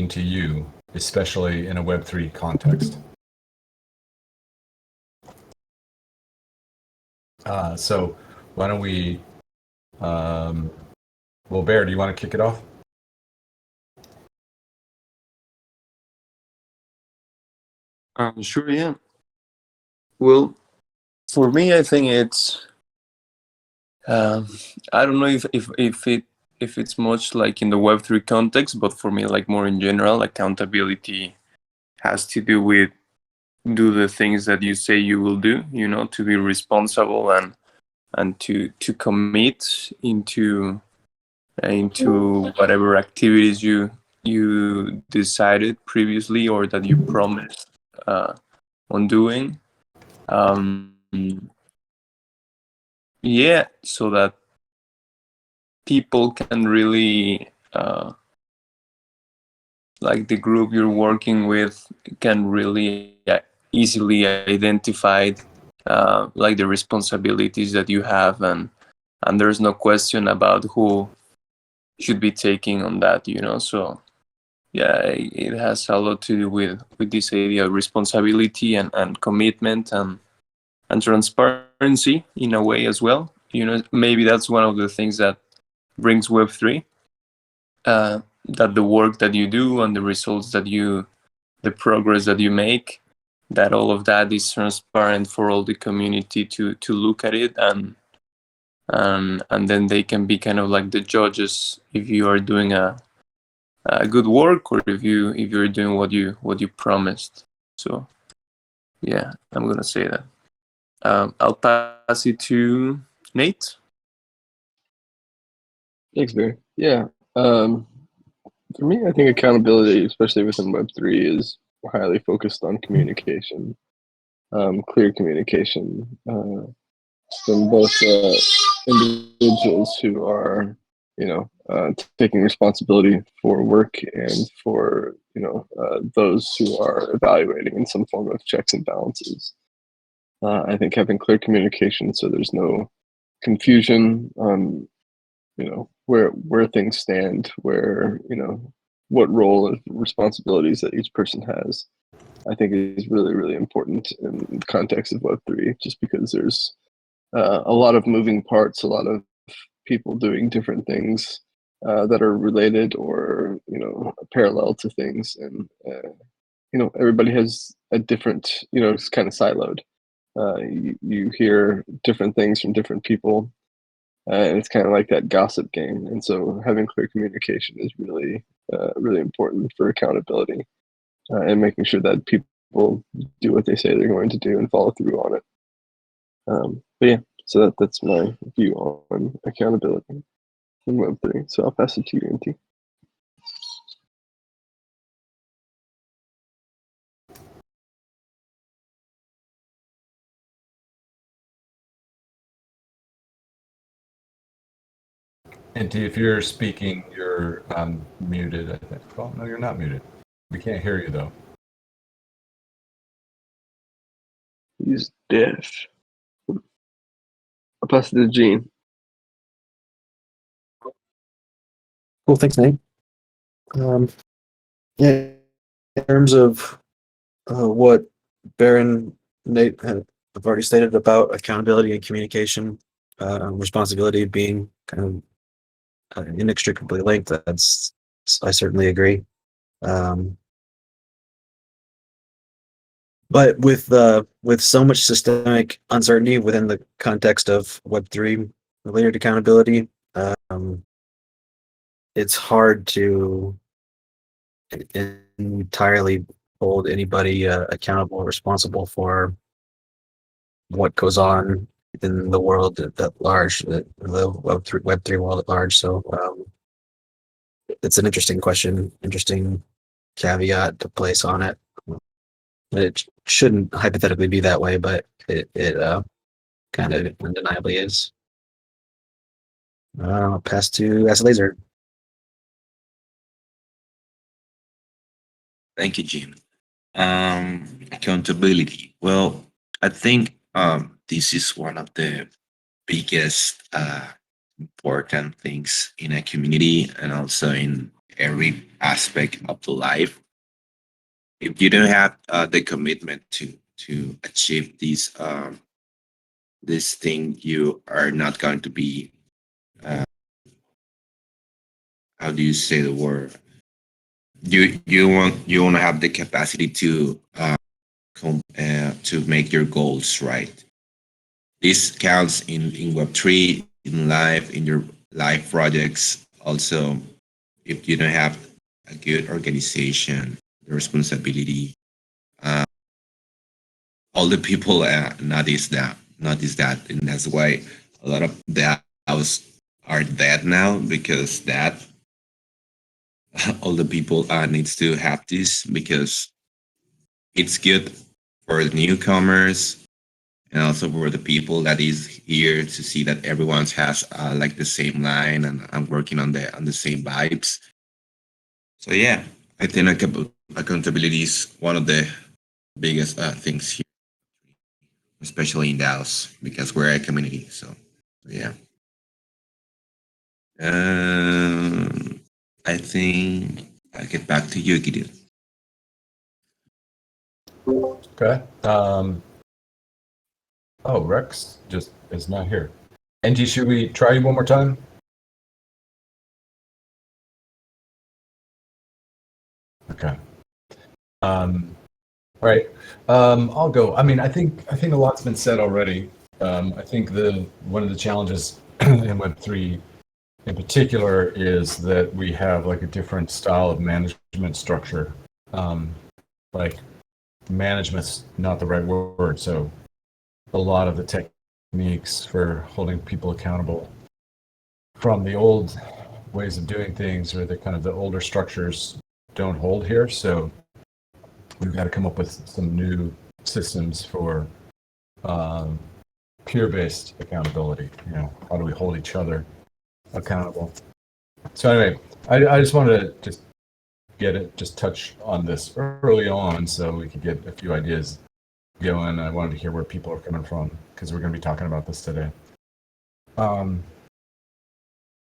mean to you, especially in a Web3 context? So why don't we, well, Bear, do you want to kick it off? Sure, yeah. Well, for me, I think it's I don't know if it's much like in the Web3 context, but for me, like more in general, accountability has to do with do the things that you say you will do. To be responsible and to commit into whatever activities you decided previously or that you promised on doing. Yeah, so that people can really like the group you're working with can really easily identify like the responsibilities that you have, and there's no question about who should be taking on that. So yeah, it has a lot to do with this idea of responsibility and commitment and transparency in a way as well. Maybe that's one of the things that brings Web3, that the work that you do and the results the progress that you make, that all of that is transparent for all the community to look at it, and then they can be kind of like the judges if you are doing a good work, or if you're doing what you promised. So yeah, I'm gonna say that. I'll pass it to Nate. Thanks, Barry. Yeah. For me, I think accountability, especially within Web3, is highly focused on communication, clear communication from both individuals who are, taking responsibility for work and for, those who are evaluating in some form of checks and balances. I think having clear communication so there's no confusion on where things stand, where what role and responsibilities that each person has, I think is really, really important in the context of Web3, just because there's a lot of moving parts, a lot of people doing different things that are related or parallel to things, and everybody has a different, it's kind of siloed. You hear different things from different people, and it's kind of like that gossip game. And so having clear communication is really, really important for accountability, and making sure that people do what they say they're going to do and follow through on it. But yeah, so that's my view on accountability in Web3. So I'll pass it to you, NT. And if you're speaking, you're muted, I think. Well, no, you're not muted. We can't hear you, though. He's deaf. I'll pass it to Gene. Cool, thanks, Nate. Yeah, in terms of what Baron, Nate have already stated about accountability and communication, responsibility being kind of inextricably linked, I certainly agree. But with so much systemic uncertainty within the context of Web3 related accountability, it's hard to entirely hold anybody accountable or responsible for what goes on in the world at large, the Web3 world at large. So it's an interesting question, interesting caveat to place on it. It shouldn't hypothetically be that way, but it kind of undeniably is. I'll pass to Acid Laser. Thank you, Jim. Accountability. Well, I think this is one of the biggest important things in a community and also in every aspect of the life. If you don't have the commitment to achieve this thing, you are not going to be uh, how do you say the word? You want to have the capacity to make your goals right. This counts in Web3, in life, in your life projects. Also, if you don't have a good organization, the responsibility, uh, all the people notice that, and that's why a lot of the DAOs are dead now because that all the people needs to have this because it's good for the newcomers and also for the people that is here to see that everyone has like the same line and working on the same vibes. So yeah, I think accountability is one of the biggest things here, especially in Dallas because we're a community. So yeah, I think I get back to you, Gideon. Okay. Oh, Rex just is not here. NG, should we try you one more time? Okay. All right. I'll go. I mean, I think a lot's been said already. I think the one of the challenges in Web3 in particular is that we have like a different style of management structure. Like management's not the right word. So a lot of the techniques for holding people accountable from the old ways of doing things or the kind of the older structures don't hold here. So we've got to come up with some new systems for peer-based accountability. You know, how do we hold each other accountable? So anyway, I just wanted to just touch on this early on so we could get a few ideas going. I wanted to hear where people are coming from because we're going to be talking about this today.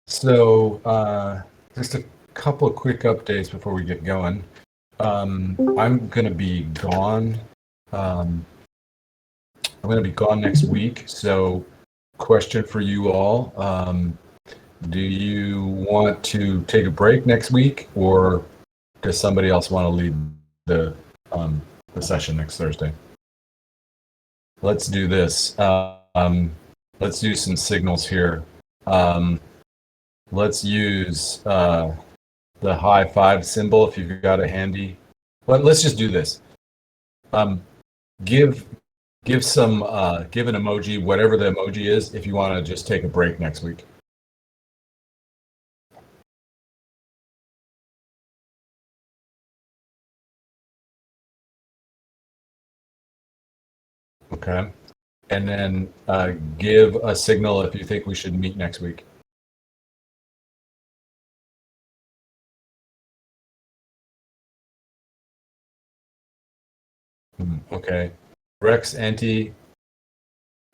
So just a couple of quick updates before we get going. I'm going to be gone. I'm going to be gone next week. So, question for you all: do you want to take a break next week, or does somebody else want to lead the session next Thursday? Let's do this. Let's do some signals here. Let's use the high five symbol if you've got it handy. But let's just do this. Give some give an emoji, whatever the emoji is, if you want to just take a break next week. Okay. And then give a signal if you think we should meet next week. Okay. Rex, Anti,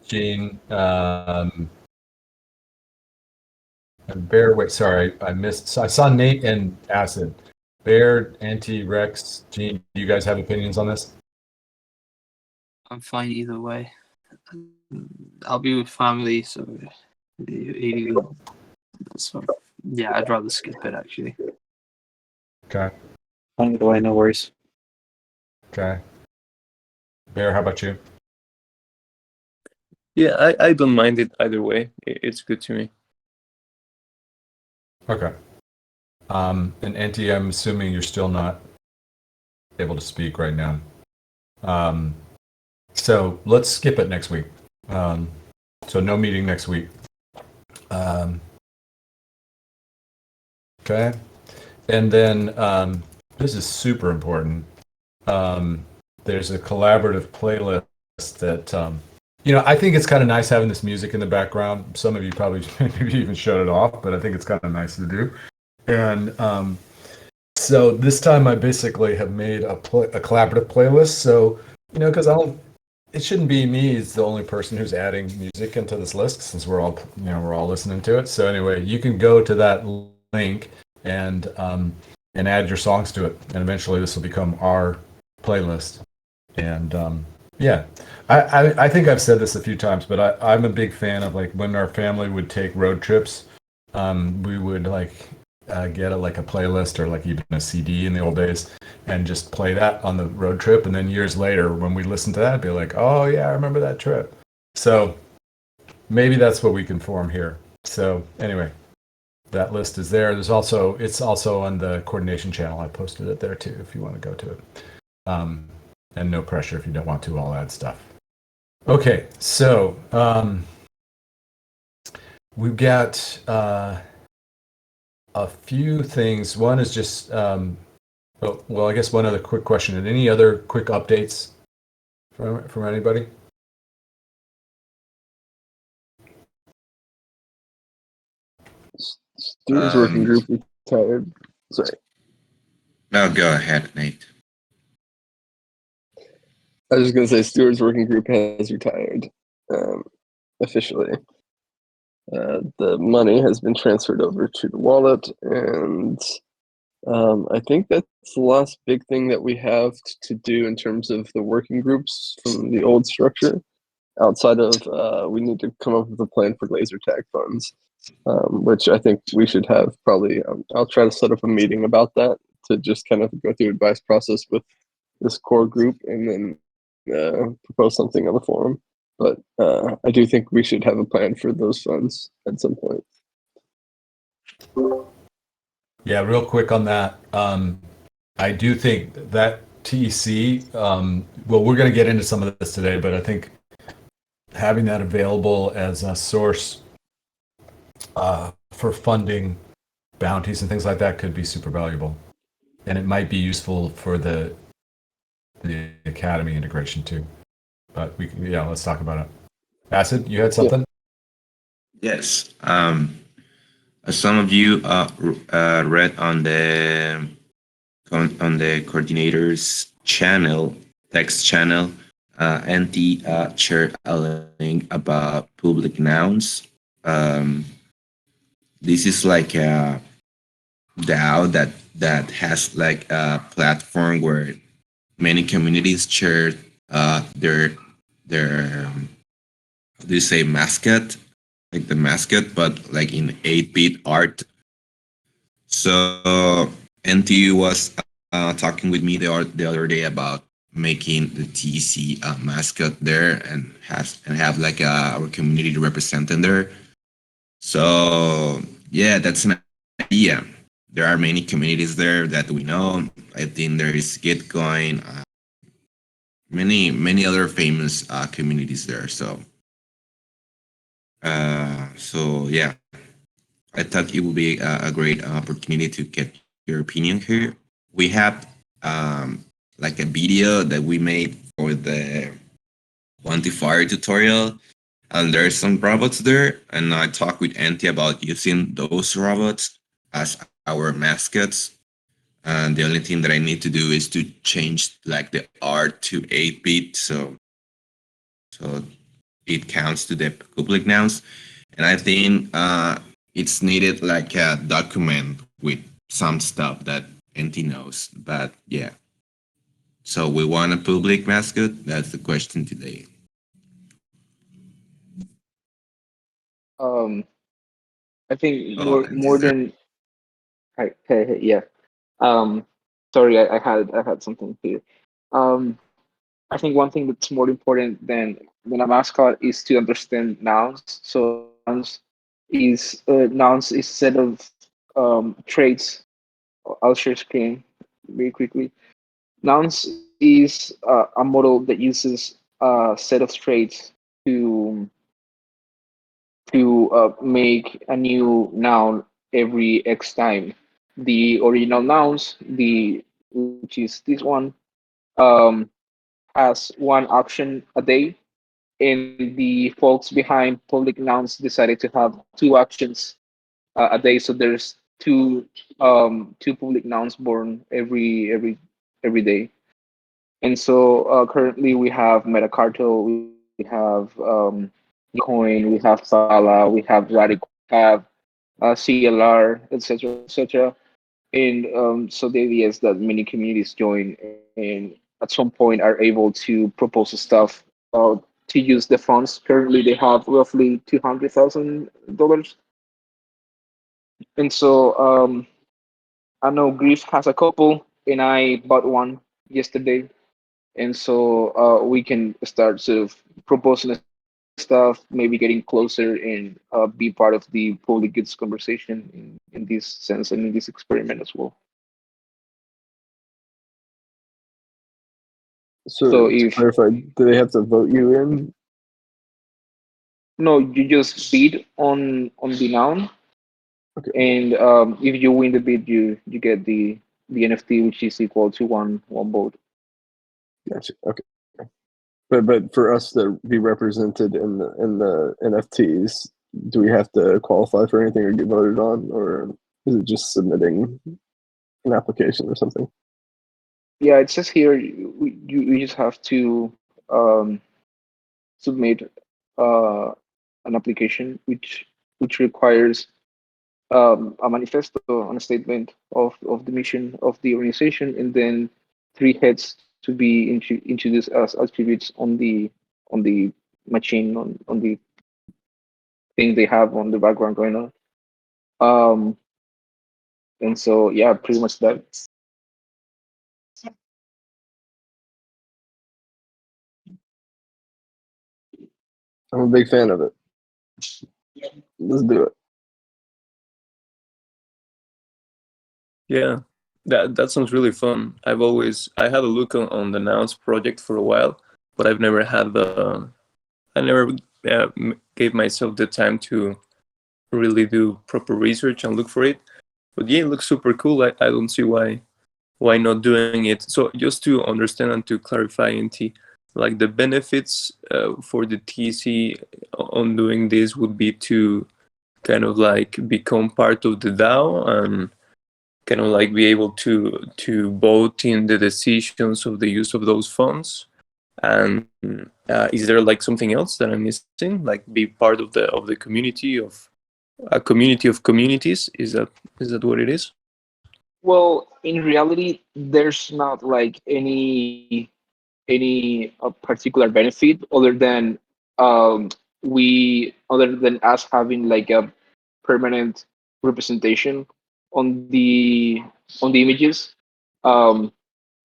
Gene, and Bear. Wait, sorry, I missed. So I saw Nate and Acid. Bear, Anti, Rex, Gene. Do you guys have opinions on this? I'm fine either way. I'll be with family, so yeah, I'd rather skip it actually. Okay. Fine, either way, no worries. Okay. Bear, how about you? Yeah, I don't mind it either way. It's good to me. Okay. And Anti, I'm assuming you're still not able to speak right now. So let's skip it next week. So no meeting next week. Okay. And then this is super important. There's a collaborative playlist that, I think it's kind of nice having this music in the background. Some of you probably maybe even shut it off, but I think it's kind of nice to do. And so this time I basically have made a collaborative playlist. So, because it shouldn't be me as the only person who's adding music into this list since we're all listening to it. So anyway, you can go to that link and add your songs to it. And eventually this will become our playlist. And yeah, I think I've said this a few times, but I'm a big fan of like when our family would take road trips, we would like get like a playlist or like even a CD in the old days and just play that on the road trip. And then years later, when we listen to that, be like, oh yeah, I remember that trip. So maybe that's what we can form here. So anyway, that list is there. It's also on the coordination channel. I posted it there too, if you want to go to it. And no pressure if you don't want to. I'll add stuff. Okay, so we've got a few things. One is just, well, I guess one other quick question. And any other quick updates from anybody? Stewart's working group retired. Sorry. No, go ahead, Nate. I was just going to say Stewart's working group has retired officially. The money has been transferred over to the wallet, and I think that's the last big thing that we have to do in terms of the working groups from the old structure. Outside of we need to come up with a plan for laser tag funds, which I think we should have probably. I'll try to set up a meeting about that to just kind of go through advice process with this core group and then propose something on the forum. But I do think we should have a plan for those funds at some point. Yeah, real quick on that. I do think that TEC, well, we're going to get into some of this today, but I think having that available as a source for funding bounties and things like that could be super valuable. And it might be useful for the academy integration too. But let's talk about it. Acid, you had something? Yes. As some of you read on the coordinator's channel, text channel, NT shared a link about public nouns. This is like a DAO that has like a platform where many communities share their how do you say mascot, like the mascot, but like in 8-bit art. So NTU was talking with me the other day about making the TC mascot there and have like our community represented there. So yeah, that's an idea. There are many communities there that we know. I think there is Gitcoin, many other famous communities there. So yeah, I thought it would be a great opportunity to get your opinion here. We have like a video that we made for the quantifier tutorial, and there's some robots there. And I talked with Antti about using those robots as our mascots. And the only thing that I need to do is to change like the art to 8-bit, so it counts to the public nouns. And I think it's needed like a document with some stuff that NT knows. But yeah. So we want a public mascot? That's the question today. I think Oh, more than yeah. Um, sorry, I had something here. Um, I think one thing that's more important than a mascot is to understand nouns. So nouns is set of traits. I'll share screen very quickly. Nouns is a model that uses a set of traits to make a new noun every X time. The original nouns, which is this one, um, has one action a day, and the folks behind public nouns decided to have two actions a day. So there's two public nouns born every day. And so currently we have Metacartel, we have Coin, we have Sala, we have Radical, we have CLR, etc., etc. And so the idea is that many communities join and at some point are able to propose stuff to use the funds. Currently, they have roughly $200,000, and so I know Grief has a couple, and I bought one yesterday, and so we can start sort of proposing stuff, maybe getting closer and be part of the public goods conversation in this sense and in this experiment as well. So So to if clarify, do they have to vote you in? no, you just bid on the noun, Okay, and if you win the bid, you get the NFT, which is equal to one vote. gotcha. Okay, but for us to be represented in the NFTs, do we have to qualify for anything or get voted on, or is it just submitting an application or something? Yeah, it says here you just have to um, submit uh, an application which requires a manifesto and a statement of the mission of the organization, and then three heads to be introduced as attributes on the machine on the thing they have on the background going on. Um, and so yeah, pretty much that. I'm a big fan of it. Let's do it. Yeah, that sounds really fun. I had a look on the Nouns project for a while, but I've never had I never gave myself the time to really do proper research and look for it. But yeah, it looks super cool. I don't see why not doing it. So just to understand and to clarify, NT, like the benefits for the TC on doing this would be to kind of like become part of the DAO and kind of like be able to vote in the decisions of the use of those funds. And is there like something else that I'm missing? Like be part of the community of a community of communities? Is that what it is? Well, in reality, there's not like any particular benefit um, other than us having like a permanent representation on the on the images. Um,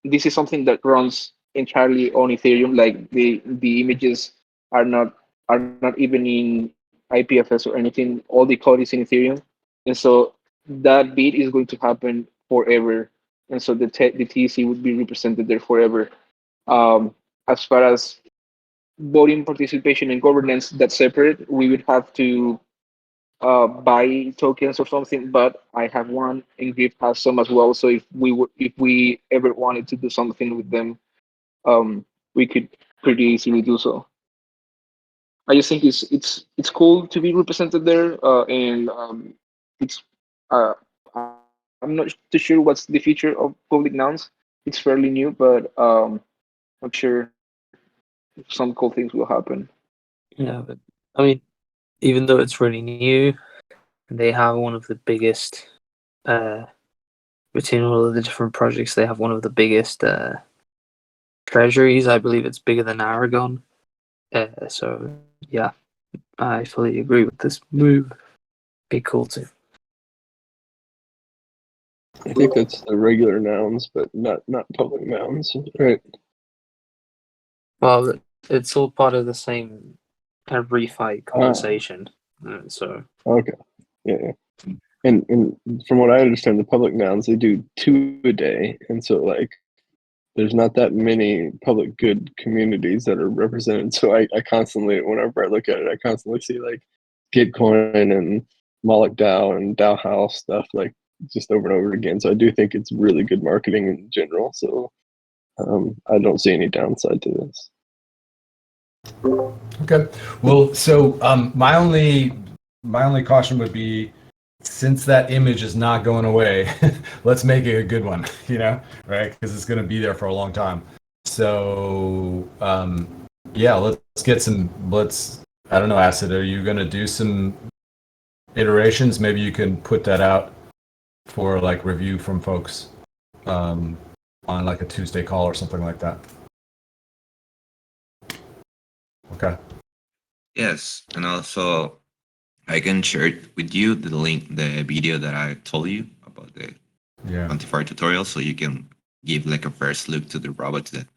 this is something that runs entirely on Ethereum. Like the images are not are not even in IPFS or anything. All the code is in Ethereum, and so that bid is going to happen forever. And so the TEC would be represented there forever. As far as voting participation and governance, that's separate. We would have to buy tokens or something, but I have one and Grip has some as well. So if we ever wanted to do something with them, we could pretty easily do so. I just think it's cool to be represented there, and it's uh, I'm not too sure what's the future of public nouns. It's fairly new, but I'm sure some cool things will happen. Yeah, but I mean, even though it's really new, they have one of the biggest, between all of the different projects, they have one of the biggest treasuries. I believe it's bigger than Aragon. So yeah, I fully agree with this move. Be cool too. I think that's the regular nouns, but not public nouns, right? Well, it's all part of the same refi conversation. So Okay, yeah. And from what I understand, the public nouns, they do 2 a day, and so like there's not that many public good communities that are represented. So I constantly, whenever I look at it, I constantly see like Gitcoin and Moloch DAO and DAO House stuff like just over and over again. So I do think it's really good marketing in general. So I don't see any downside to this. Okay. Well, so my only caution would be, since that image is not going away, let's make it a good one, right? Because it's going to be there for a long time. So yeah, I don't know, Acid, are you going to do some iterations? Maybe you can put that out for like review from folks on like a Tuesday call or something like that. Okay. Yes, and also I can share with you the link, the video that I told you about the Yeah. quantifier tutorial, so you can give like a first look to the robots that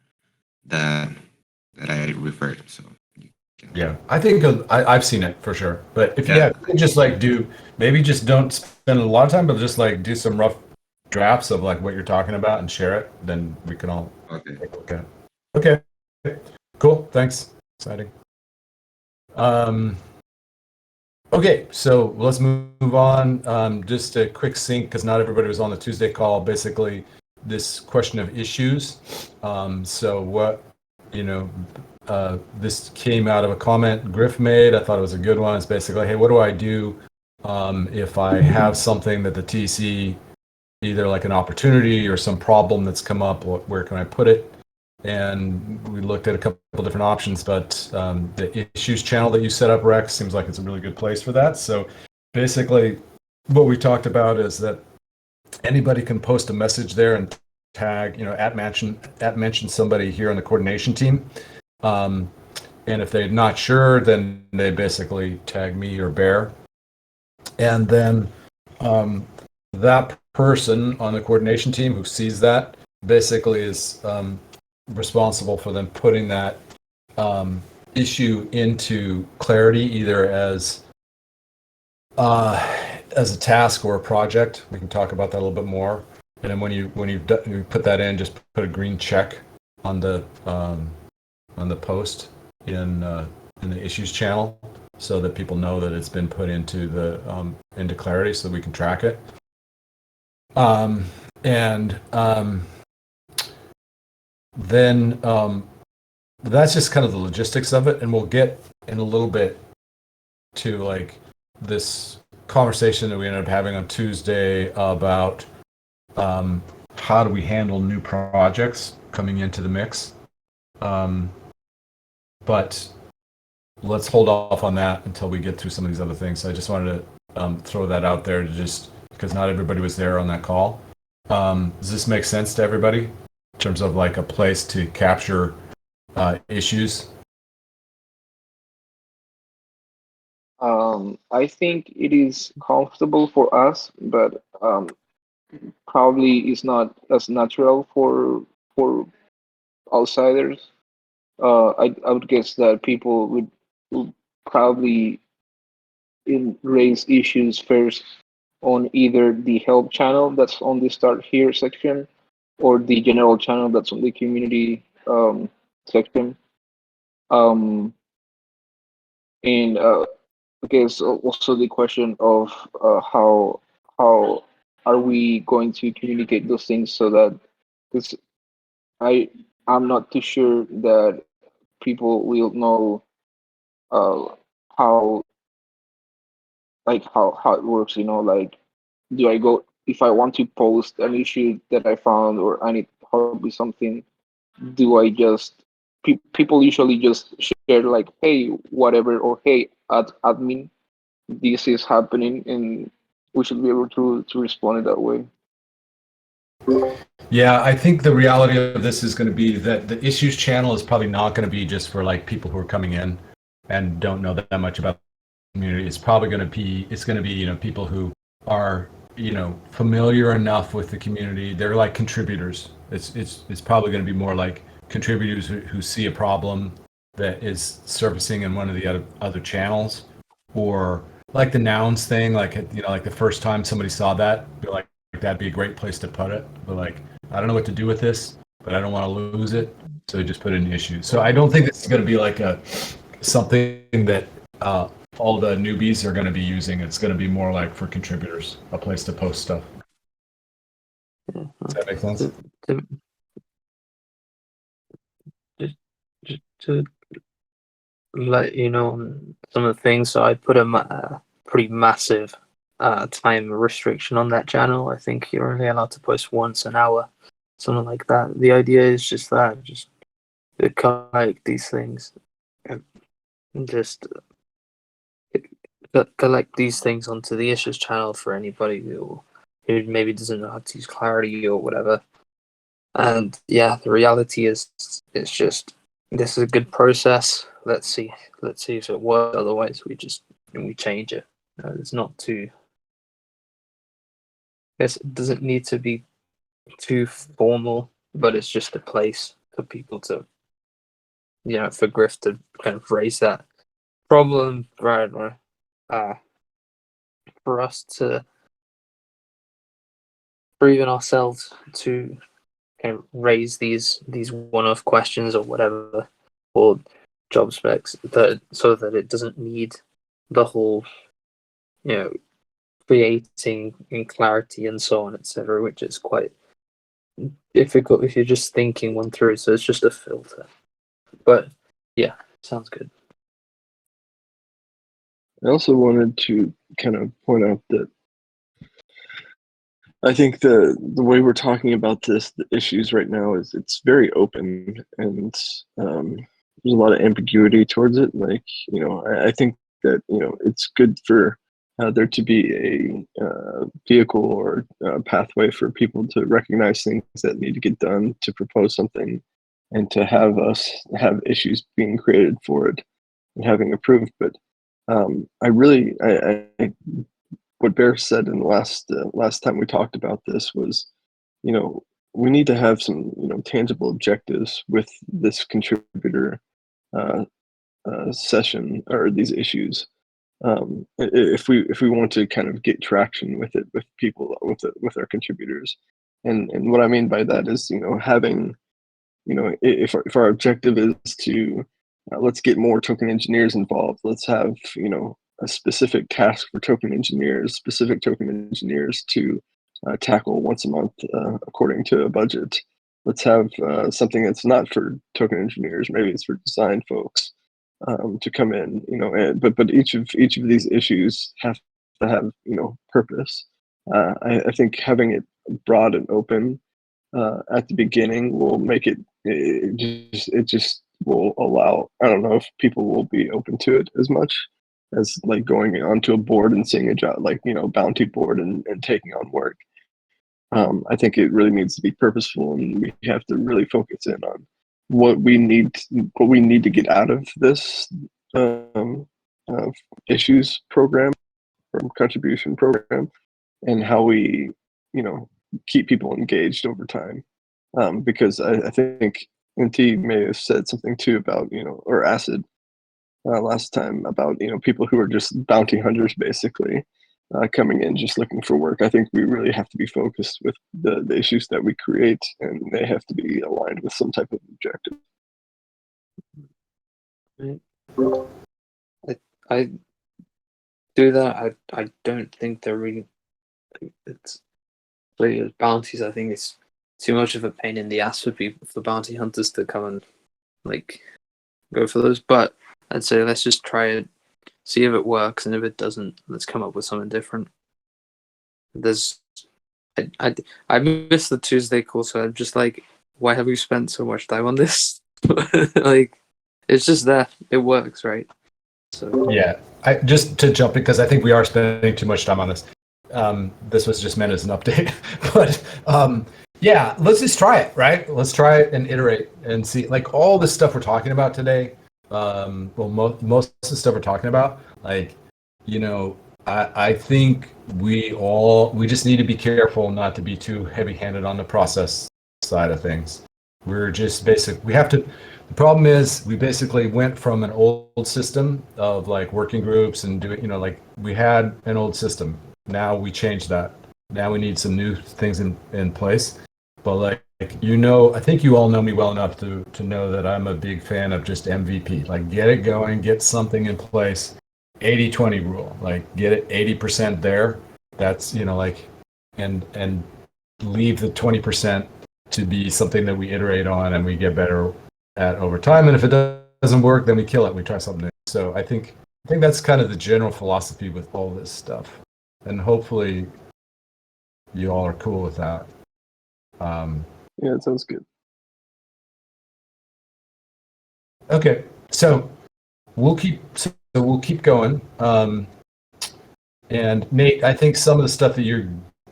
that I referred. So you can, Yeah, I think I've seen it for sure. But if Yeah. you could just like do, maybe just don't spend a lot of time, but just like do some rough drafts of like what you're talking about and share it, then we can all okay. take a look at it. Okay, cool. Thanks. Exciting. Okay, so let's move on. Just a quick sync because not everybody was on the Tuesday call. Basically, this question of issues. So what, you know, this came out of a comment Griff made. I thought it was a good one. It's basically, hey, what do I do if I have something that the TC, either like an opportunity or some problem that's come up, where can I put it? And we looked at a couple different options, but the issues channel that you set up, Rex, seems like it's a really good place for that. So basically, what we talked about is that anybody can post a message there and tag, you know, at mention somebody here on the coordination team. And if they're not sure, then they basically tag me or Bear. And then that person on the coordination team who sees that basically is responsible for them putting that issue into Clarity, either as a task or a project. We can talk about that a little bit more. And then when you put that in, just put a green check on the post in the issues channel, so that people know that it's been put into into Clarity, so that we can track it. Then that's just kind of the logistics of it, and we'll get in a little bit to like this conversation that we ended up having on Tuesday about how do we handle new projects coming into the mix. But let's hold off on that until we get through some of these other things. So I just wanted to throw that out there, to just because not everybody was there on that call. Does this make sense to everybody in terms of like a place to capture issues? I think it is comfortable for us, but probably is not as natural for outsiders. I would guess that people would probably raise issues first on either the help channel that's on the start here section, or the general channel that's on the community section. Um, and I guess also the question of how are we going to communicate those things, so that, because I'm not too sure that people will know uh, how how it works. You know, like, do I go, if I want to post an issue that I found or I need help with something? Do I just people usually just share like, hey, whatever, or hey, admin, this is happening, and we should be able to respond in that way. Yeah, I think the reality of this is going to be that the issues channel is probably not going to be just for like people who are coming in and don't know that much about the community. It's probably going to be, you know, people who are, you know, familiar enough with the community. They're like contributors. It's probably going to be more like contributors who see a problem that is surfacing in one of the other channels, or like the nouns thing, like, you know, like the first time somebody saw that, be like, that'd be a great place to put it. But like, I don't know what to do with this, but I don't want to lose it, so just put it in issues. So I don't think this is going to be like something that all the newbies are going to be using. It's going to be more like for contributors, a place to post stuff. Does that make sense? Just to let you know on some of the things, so I put a pretty massive time restriction on that channel. I think you're only allowed to post once an hour, something like that. The idea is just to collect these things, and just collect these things onto the issues channel for anybody who who maybe doesn't know how to use Clarity or whatever. And yeah, the reality is, it's just, this is a good process. Let's see if it works. Otherwise, we change it. It's not too. It doesn't need to be too formal, but it's just a place for people to, for Griff to kind of raise that problem, right? For us to, for even ourselves to kind of raise these one-off questions or whatever, or job specs, so that it doesn't need the whole, creating in Clarity and so on, etc., which is quite difficult if you're just thinking one through. So it's just a filter. But yeah, sounds good. I also wanted to kind of point out that I think the way we're talking about the issues right now is it's very open, and there's a lot of ambiguity towards it. Like, I think that, it's good for there to be a vehicle or a pathway for people to recognize things that need to get done, to propose something, and to have us have issues being created for it and having approved. But I what Bear said in the last time we talked about this was, we need to have some, tangible objectives with this contributor session or these issues. If we want to kind of get traction with it, with people, with our contributors, and what I mean by that is, having, if our objective is to let's get more token engineers involved, let's have, a specific task for token engineers, specific token engineers to tackle once a month according to a budget. Let's have something that's not for token engineers, maybe it's for design folks to come in, but each of these issues have to have, purpose. I think having it broad and open at the beginning will make it just will allow, I don't know if people will be open to it as much as like going onto a board and seeing a job, like, bounty board and taking on work. I think it really needs to be purposeful, and we have to really focus in on what we need to get out of this issues program or contribution program, and how we, keep people engaged over time. Because I think NT may have said something too about, or Acid last time about, people who are just bounty hunters basically coming in just looking for work. I think we really have to be focused with the issues that we create, and they have to be aligned with some type of objective. I do that. I don't think they're really, it's really as bounties. I think it's too much of a pain in the ass for people, for bounty hunters to come and like go for those. But I'd say let's just try it, see if it works, and if it doesn't, let's come up with something different. I miss the Tuesday call, so I'm just like, why have we spent so much time on this? Like, it's just there. It works, right? So Yeah, I just to jump in, because I think we are spending too much time on this. This was just meant as an update, but yeah, let's just try it, right? Let's try it and iterate and see. Like all the stuff we're talking about today, most of the stuff we're talking about, like, I think we just need to be careful not to be too heavy-handed on the process side of things. We're just the problem is we basically went from an old system of like working groups and doing, like we had an old system. Now we changed that. Now we need some new things in place. But like, I think you all know me well enough to know that I'm a big fan of just MVP. Like get it going, get something in place. 80-20 rule, like get it 80% there. That's, and leave the 20% to be something that we iterate on and we get better at over time. And if it doesn't work, then we kill it. We try something new. So I think that's kind of the general philosophy with all this stuff. And hopefully you all are cool with that. Yeah, it sounds good. Okay, so we'll keep going. And Nate, I think some of the stuff that you're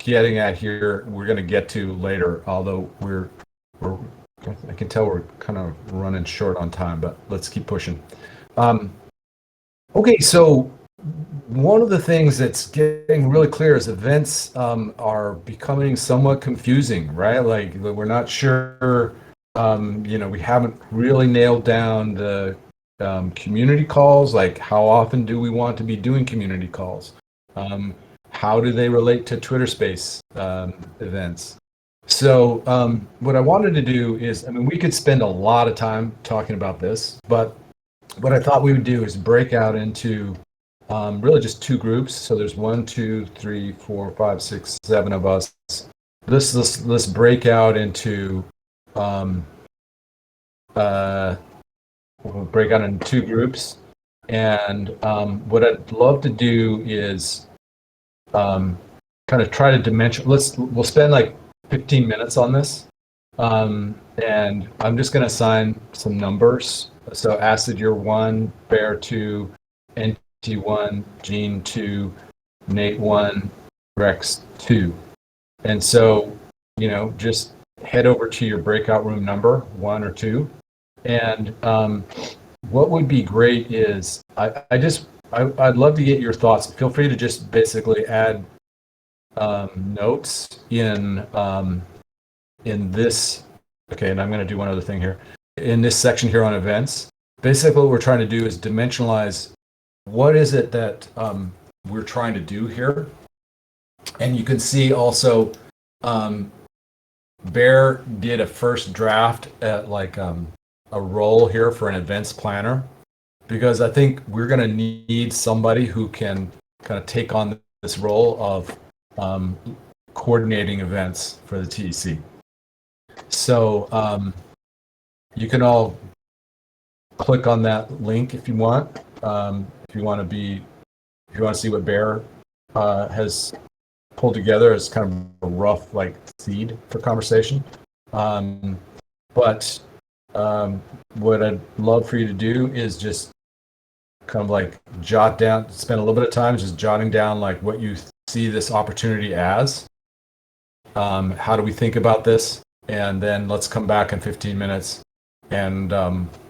getting at here, we're going to get to later, although I can tell we're kind of running short on time, but let's keep pushing. Okay, so one of the things that's getting really clear is events are becoming somewhat confusing, right? Like we're not sure, we haven't really nailed down the community calls, like how often do we want to be doing community calls? How do they relate to Twitter Space events? So what I wanted to do is, we could spend a lot of time talking about this, but what I thought we would do is break out into really just two groups. So there's 1, 2, 3, 4, 5, 6, 7 of us. Let's break out into we'll break out into two groups. And what I'd love to do is kind of try to dimension. We'll spend like 15 minutes on this. And I'm just going to assign some numbers. So Acid, you're 1, Bear 2, NT 1, Gene 2, Nate 1, Rex 2. And so, just head over to your breakout room number, 1 or 2. And what would be great is I'd love to get your thoughts. Feel free to just basically add notes in this. Okay, and I'm going to do one other thing here. In this section here on events, basically what we're trying to do is dimensionalize what is it that we're trying to do here. And you can see also Bear did a first draft at like a role here for an events planner, because I think we're going to need somebody who can kind of take on this role of coordinating events for the TEC. So you can all click on that link if you want. If you want to see what Bear has pulled together as kind of a rough like seed for conversation. But what I'd love for you to do is just kind of like spend a little bit of time just jotting down like what you see this opportunity as. How do we think about this? And then let's come back in 15 minutes and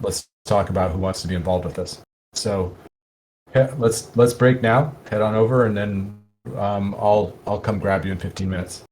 let's talk about who wants to be involved with this. So let's break now, head on over, and then I'll come grab you in 15 minutes.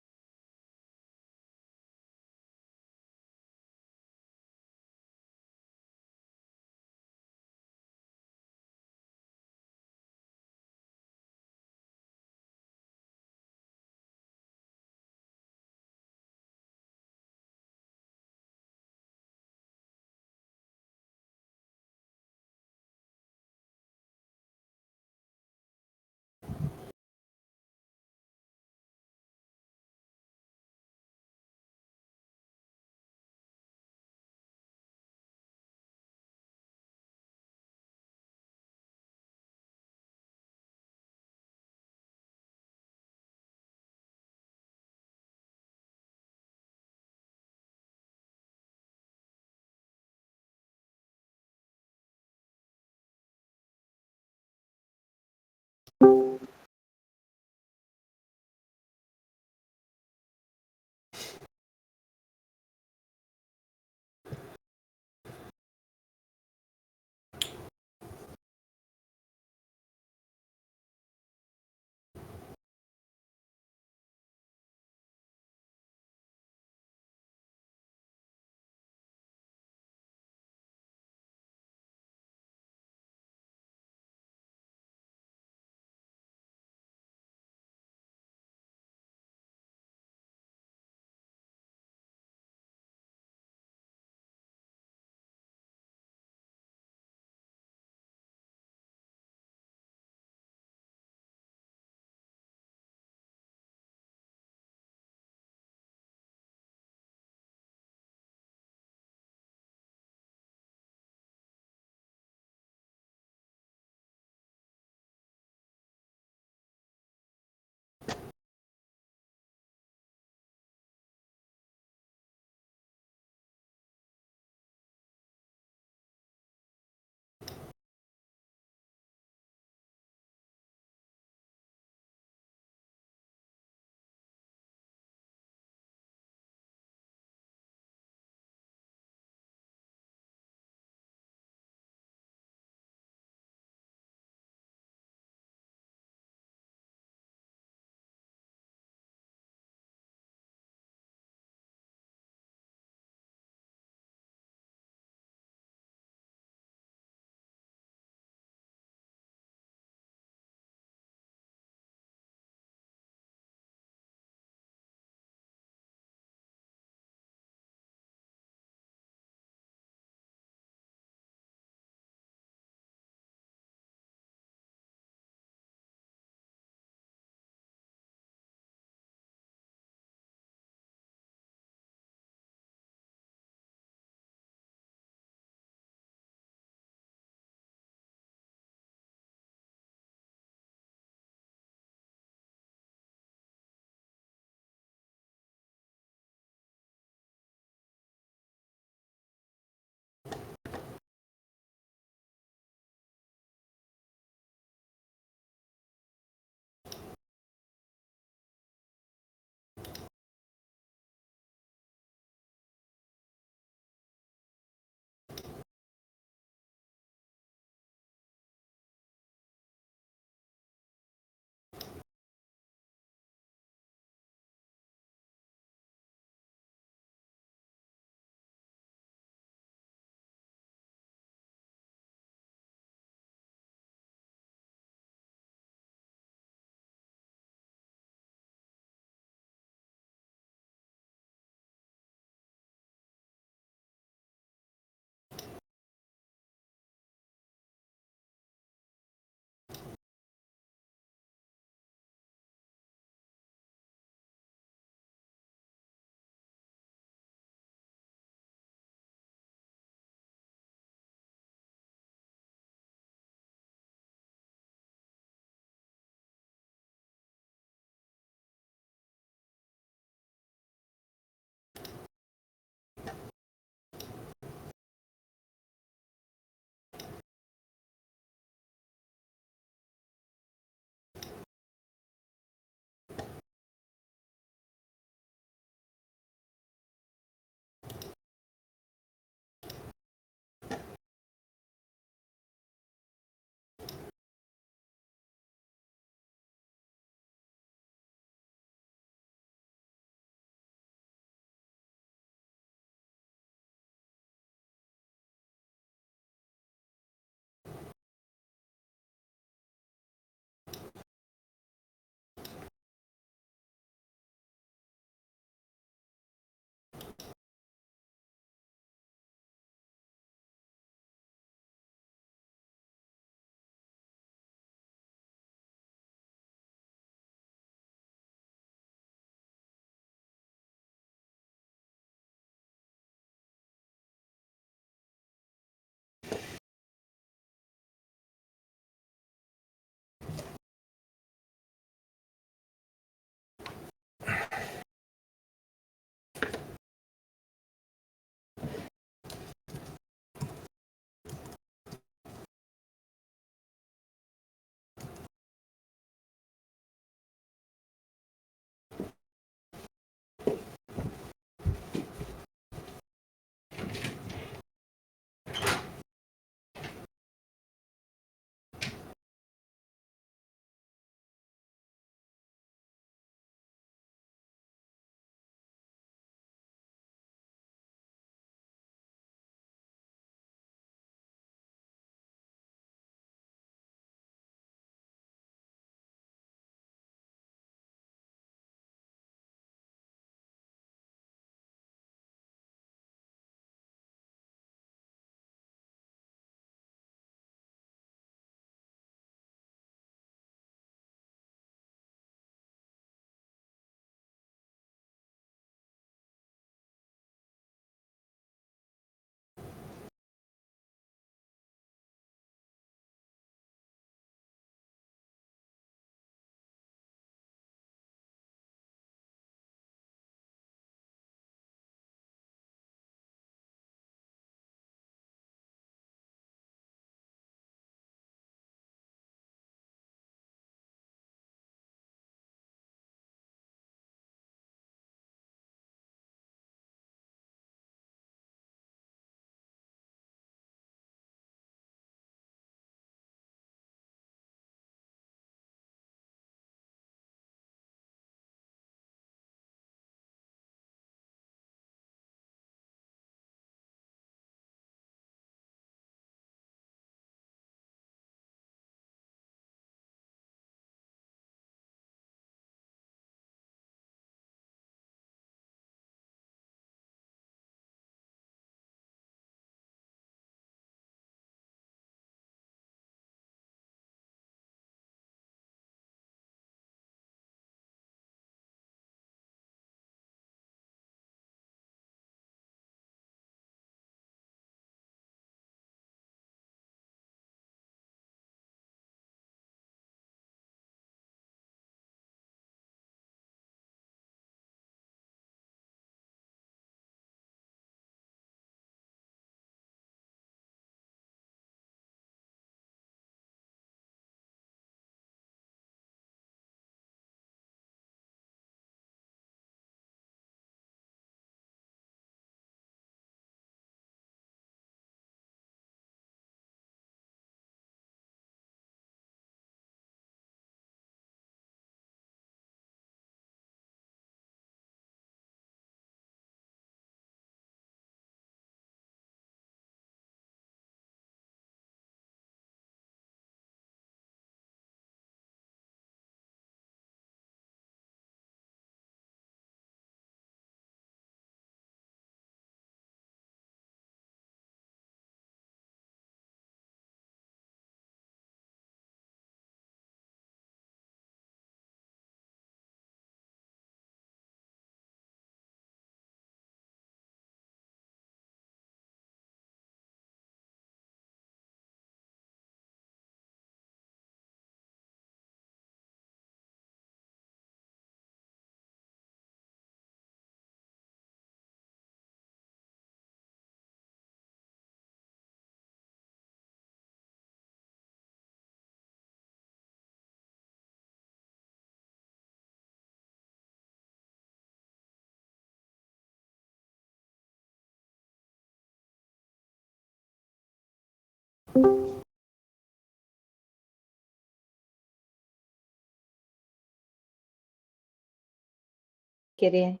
Gideon.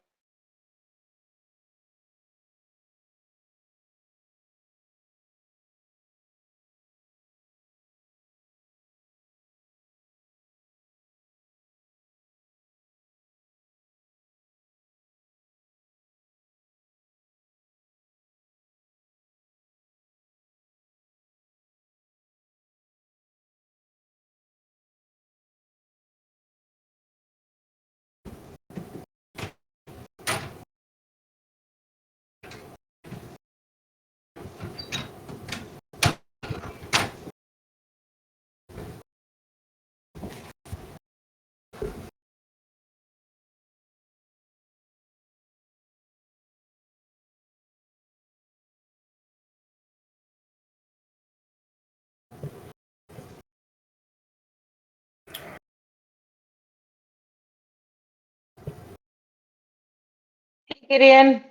Hey, Gideon.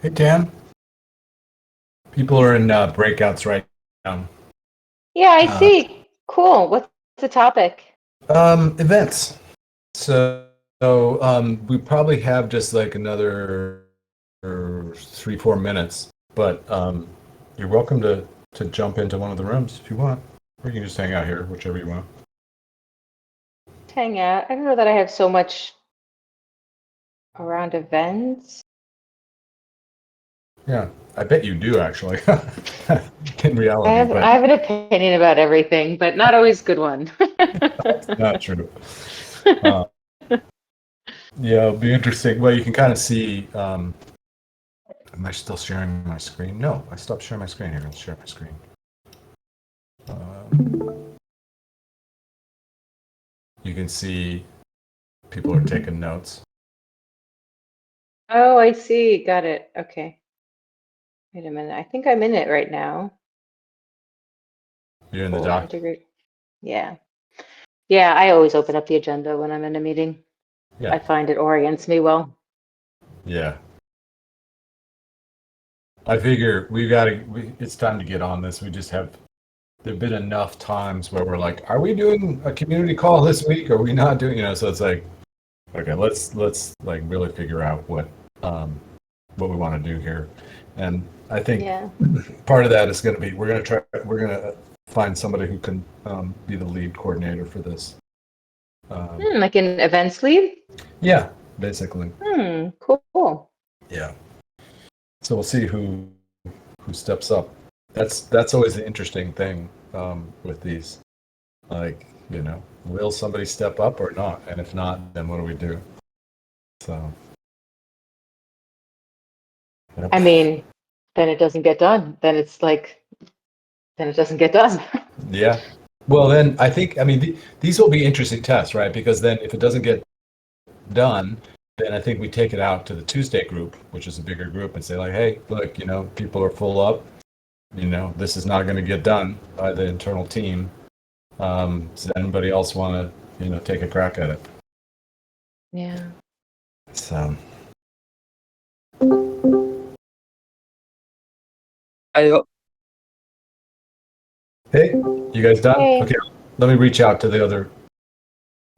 Hey, Tan. People are in breakouts right now. Yeah, I see. Cool. What's the topic? Events. So we probably have just like another 3-4 minutes, but you're welcome to jump into one of the rooms if you want, or you can just hang out here, whichever you want. Hang out. I don't know that I have so much around events. Yeah, I bet you do actually, in I reality, have but I have an opinion about everything, but not always a good one. not true. Yeah, it'll be interesting. Well, you can kind of see. Am I still sharing my screen? No, I stopped sharing my screen here. Let's share my screen. You can see people are taking notes. Oh, I see. Got it. Okay. Wait a minute. I think I'm in it right now. You're in the Cool. doc. Integrate. Yeah. Yeah, I always open up the agenda when I'm in a meeting. Yeah. I find it orients me well. Yeah. I figure it's time to get on this. We just there've been enough times where we're like, are we doing a community call this week? Are we not doing, so it's like, okay, let's like really figure out what we want to do here. And I think Yeah. part of that is going to be, we're going to find somebody who can be the lead coordinator for this. Like an events lead? Yeah, basically. Cool. Yeah. So we'll see who steps up. That's always the interesting thing with these. Like, will somebody step up or not? And if not, then what do we do? So. Yep. I mean, then it doesn't get done. Then it doesn't get done. Yeah. Well, then these will be interesting tests, right? Because then if it doesn't get done, then I think we take it out to the Tuesday group, which is a bigger group, and say like, hey, look, people are full up. This is not going to get done by the internal team. Does anybody else want to, take a crack at it? Yeah. So. Hey, you guys done? Hey. Okay, let me reach out to the other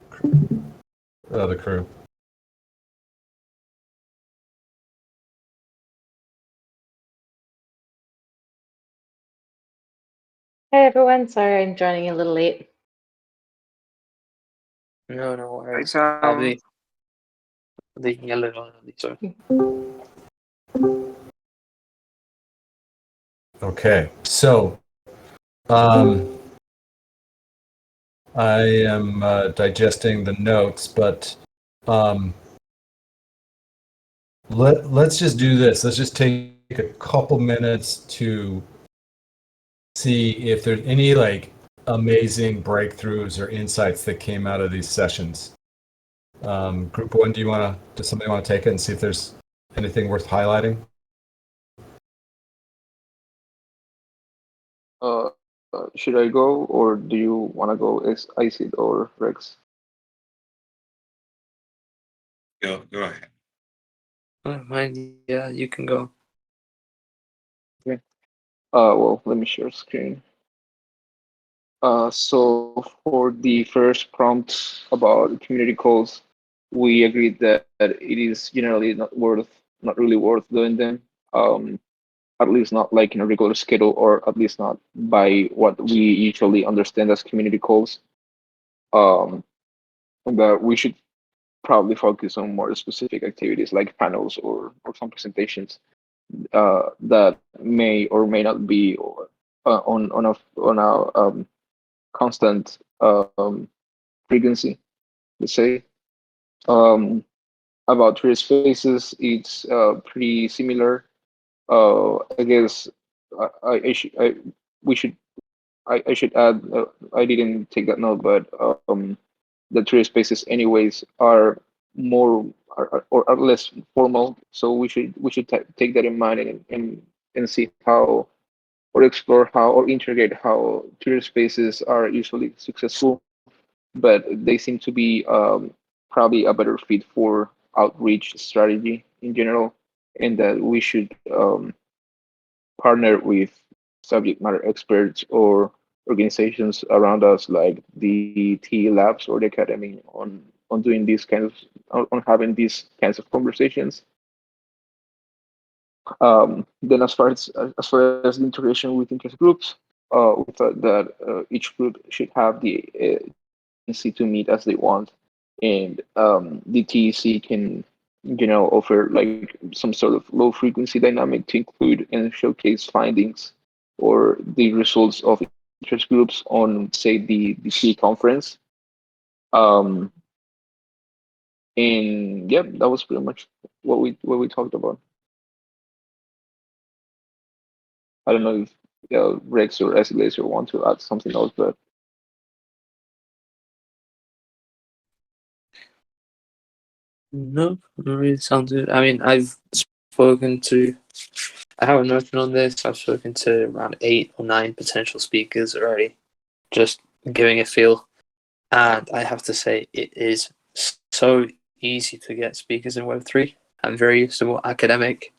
crew. Hey everyone. Sorry I'm joining a little late. No, no worries. Right, I'll be the yellow on sorry. Okay, so I am digesting the notes, but let's just do this. Let's just take a couple minutes to see if there's any like amazing breakthroughs or insights that came out of these sessions. Group one, does somebody want to take it and see if there's anything worth highlighting? Should I go, or do you want to go, Isid or Rex? Go ahead. Mind, yeah, you can go. Well, let me share screen. So for the first prompt about community calls, we agreed that it is generally not really worth doing them. Um, at least not like in a regular schedule, or at least not by what we usually understand as community calls. Um, and that we should probably focus on more specific activities like panels or some presentations that may or may not be on a constant frequency. Let's say um, about Twitter Spaces, it's pretty similar. I guess I should we should I should add. I didn't take that note, but the Twitter Spaces anyways are more or are less formal. So we should take that in mind and see how or explore how or integrate how Twitter Spaces are usually successful, but they seem to be probably a better fit for outreach strategy in general, and that we should partner with subject matter experts or organizations around us like the TE labs or the academy on doing these kinds of on having these kinds of conversations. Then as far as the integration with interest groups, we thought that each group should have the agency to meet as they want, and the TEC can offer like some sort of low frequency dynamic to include and showcase findings or the results of interest groups on, say, the C conference. Um, and yep, that was pretty much what we talked about. I don't know if Rex or Laser want to add something else, but No, no, it sounds good. I mean, spoken to, I have a notion on this. I've spoken to around 8 or 9 potential speakers already, just giving a feel. And I have to say, it is so easy to get speakers in Web3. I'm very used to more academic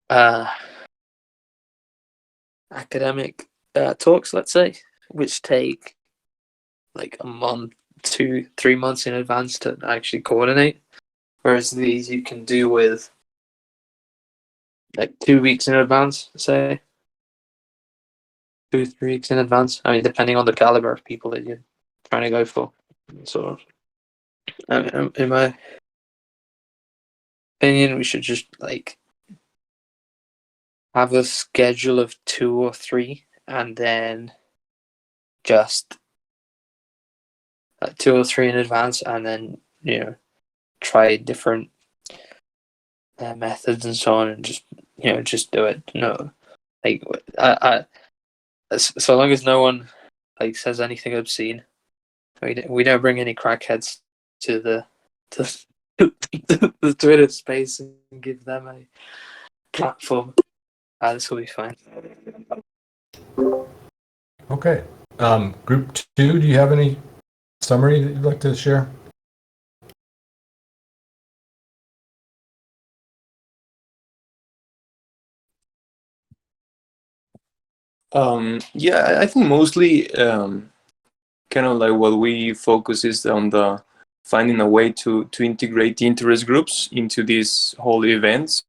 uh, talks, let's say, which take like a month, 2, 3 months in advance to actually coordinate. Whereas these you can do with like 2 weeks in advance, say 2, 3 weeks in advance. I mean, depending on the caliber of people that you're trying to go for. So, in my opinion, we should just like have a schedule of 2 or 3, and then just 2 or 3 in advance, and then try different methods and so on, and just do it. No, like so long as no one like says anything obscene, we don't bring any crackheads to to the Twitter space and give them a platform. This will be fine. Okay. Group 2, do you have any summary that you'd like to share? Yeah, I think mostly kind of like what we focus is on the finding a way to integrate the interest groups into these whole events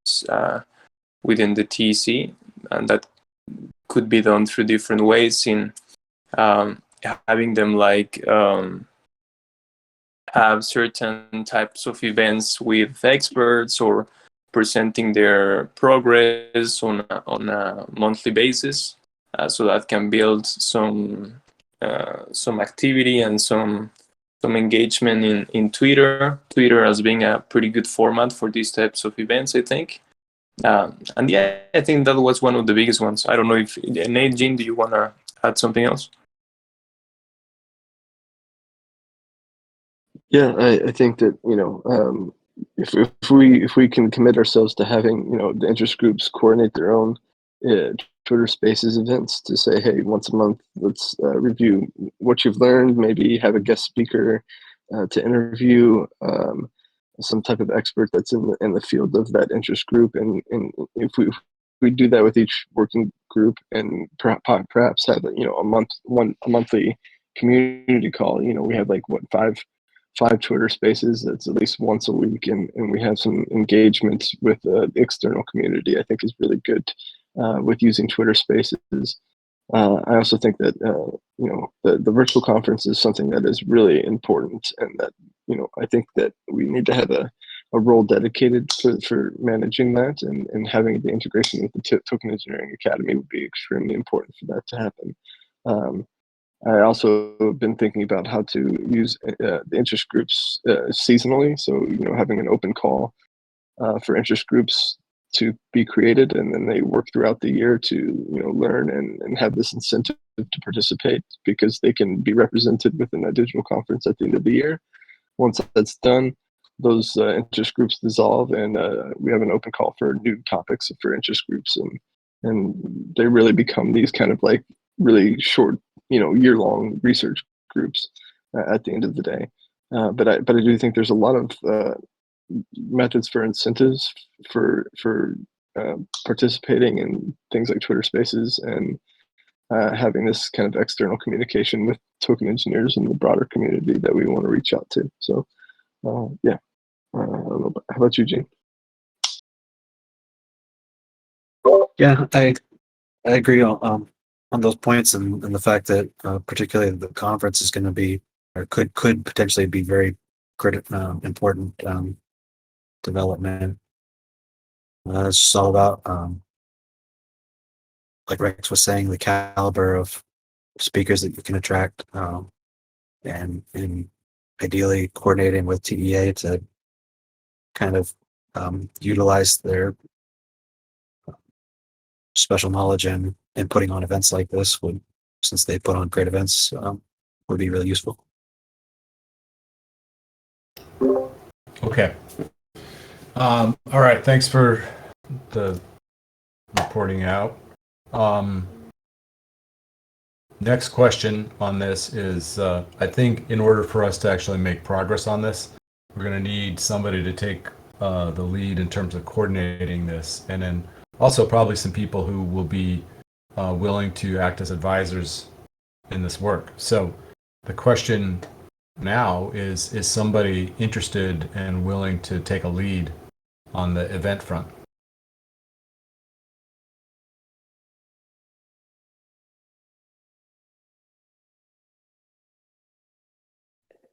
within the TEC, and that could be done through different ways in having them like have certain types of events with experts or presenting their progress on a monthly basis, so that can build some activity and some engagement in Twitter. Twitter as being a pretty good format for these types of events, I think. And yeah, I think that was one of the biggest ones. I don't know if Nate, Jean, do you want to add something else? Yeah, I think that if we can commit ourselves to having the interest groups coordinate their own Twitter Spaces events to say, hey, once a month, let's review what you've learned. Maybe have a guest speaker to interview. some type of expert that's in the field of that interest group, and if we do that with each working group, and perhaps have a monthly community call. We have like five Twitter spaces. That's at least once a week, and we have some engagement with the external community. I think is really good with using Twitter spaces. I also think that the virtual conference is something that is really important, and that I think that we need to have a role dedicated for managing that, and having the integration with the Token Engineering Academy would be extremely important for that to happen. I also have been thinking about how to use the interest groups seasonally. So having an open call for interest groups to be created, and then they work throughout the year to learn and have this incentive to participate, because they can be represented within a digital conference at the end of the year. Once that's done, those interest groups dissolve, and we have an open call for new topics for interest groups, and they really become these kind of like really short, year-long research groups at the end of the day. But I do think there's a lot of methods for incentives for participating in things like Twitter Spaces, and having this kind of external communication with token engineers and the broader community that we want to reach out to. So yeah, I don't know, how about you, Gene? Yeah, I agree on those points, and the fact that particularly the conference is going to be, or could potentially be, very important development. It's just all about, like Rex was saying, the caliber of speakers that you can attract, and ideally coordinating with TEA to kind of utilize their special knowledge and putting on events like this since they put on great events, would be really useful. Okay. All right. Thanks for the reporting out. Next question on this is, I think in order for us to actually make progress on this, we're going to need somebody to take the lead in terms of coordinating this, and then also probably some people who will be willing to act as advisors in this work. So the question now is somebody interested and willing to take a lead on the event front?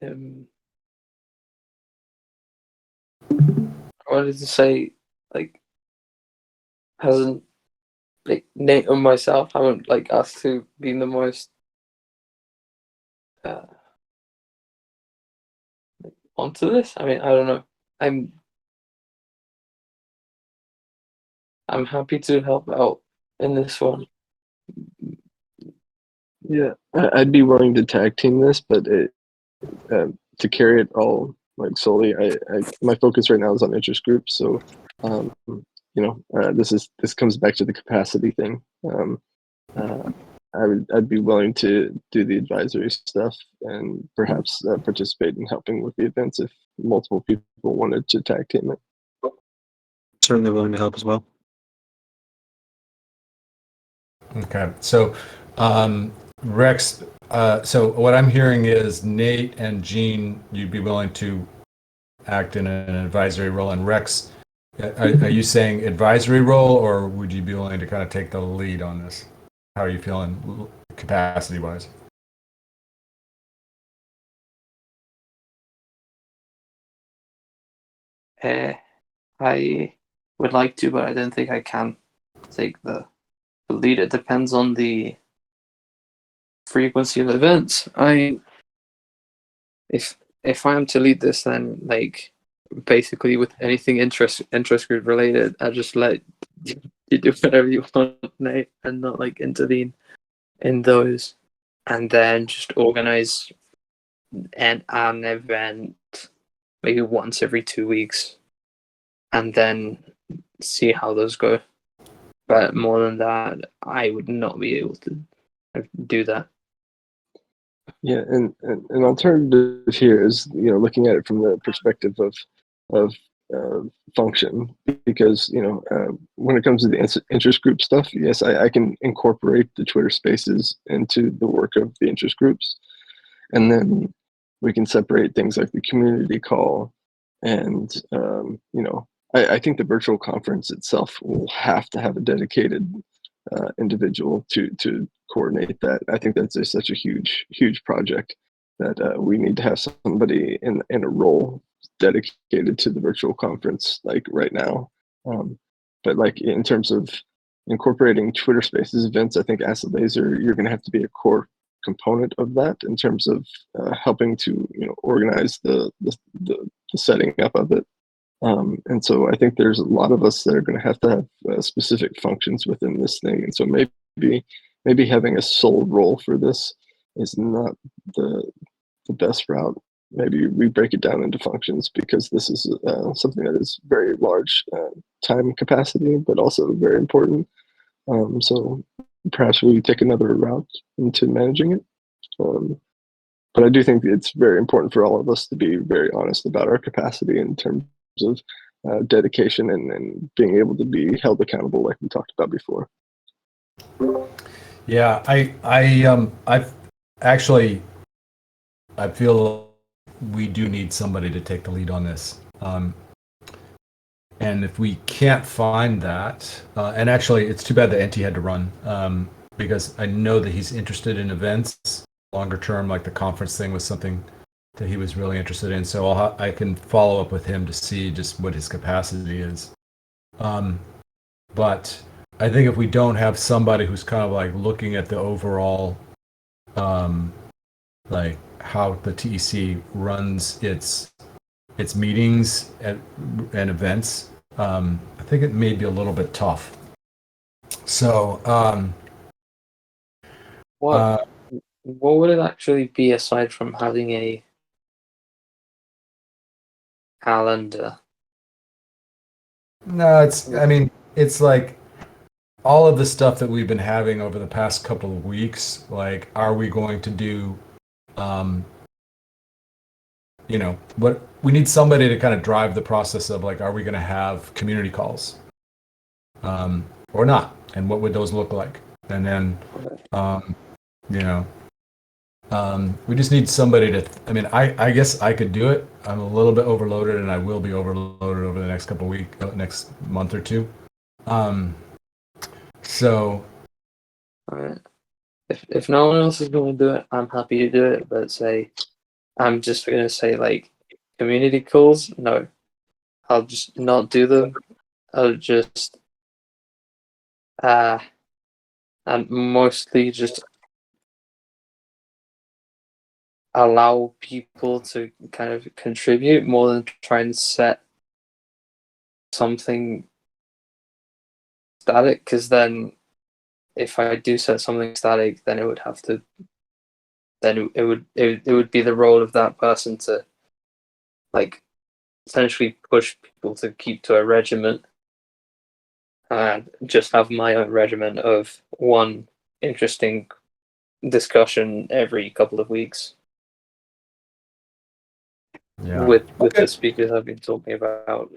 I wanted to say, like, hasn't, like, Nate and myself haven't, like, asked to be the most onto this. I mean, I don't know. I'm happy to help out in this one. Yeah, I'd be willing to tag team this, but to carry it all like solely, my focus right now is on interest groups. So, this comes back to the capacity thing. I'd be willing to do the advisory stuff, and perhaps participate in helping with the events if multiple people wanted to tag team it. Certainly willing to help as well. Okay, so Rex, so what I'm hearing is Nate and Gene, you'd be willing to act in an advisory role, and Rex, are you saying advisory role, or would you be willing to kind of take the lead on this? How are you feeling capacity-wise? I would like to, but I don't think I can take the lead. It depends on the frequency of events. If I am to lead this, then like basically with anything interest group related, I just let you do whatever you want, Nate, and not like intervene in those, and then just organize an event maybe once every 2 weeks, and then see how those go. But more than that, I would not be able to do that. Yeah, and an alternative here is looking at it from the perspective of of function, because when it comes to the interest group stuff, yes, I can incorporate the Twitter Spaces into the work of the interest groups, and then we can separate things like the community call, and I think the virtual conference itself will have to have a dedicated individual to coordinate that. I think that's such a huge project that we need to have somebody in a role dedicated to the virtual conference, like right now. But like in terms of incorporating Twitter Spaces events, I think Acid Laser, you're going to have to be a core component of that in terms of helping to organize the setting up of it. And so I think there's a lot of us that are going to have specific functions within this thing. And so maybe having a sole role for this is not the best route. Maybe we break it down into functions, because this is something that is very large time capacity, but also very important. So perhaps we take another route into managing it. But I do think it's very important for all of us to be very honest about our capacity in terms of dedication and being able to be held accountable, like we talked about before. Yeah, I've actually, I feel we do need somebody to take the lead on this. And if we can't find that, and actually it's too bad that NT had to run, because I know that he's interested in events longer term, like the conference thing was something that he was really interested in. So I can follow up with him to see just what his capacity is. But I think if we don't have somebody who's kind of like looking at the overall, like how the TEC runs its meetings and events, I think it may be a little bit tough. So, What would it actually be aside from having a calendar? no, it's like all of the stuff that we've been having over the past couple of weeks. Like, are we going to do, what we need somebody to kind of drive the process of, like, are we going to have community calls, or not? And what would those look like? And then, we just need somebody to, I guess I could do it. I'm a little bit overloaded, and I will be overloaded over the next couple of weeks, next month or two. So, If no one else is going to do it, I'm happy to do it. But I'm just going to say, like, community calls, no. I'll just not do them. I'll just and mostly just allow people to kind of contribute more than try and set something static, because then if I do set something static, then it would be the role of that person to, like, essentially push people to keep to a regimen, and just have my own regimen of one interesting discussion every couple of weeks. yeah. With Okay. the speakers I've been talking about.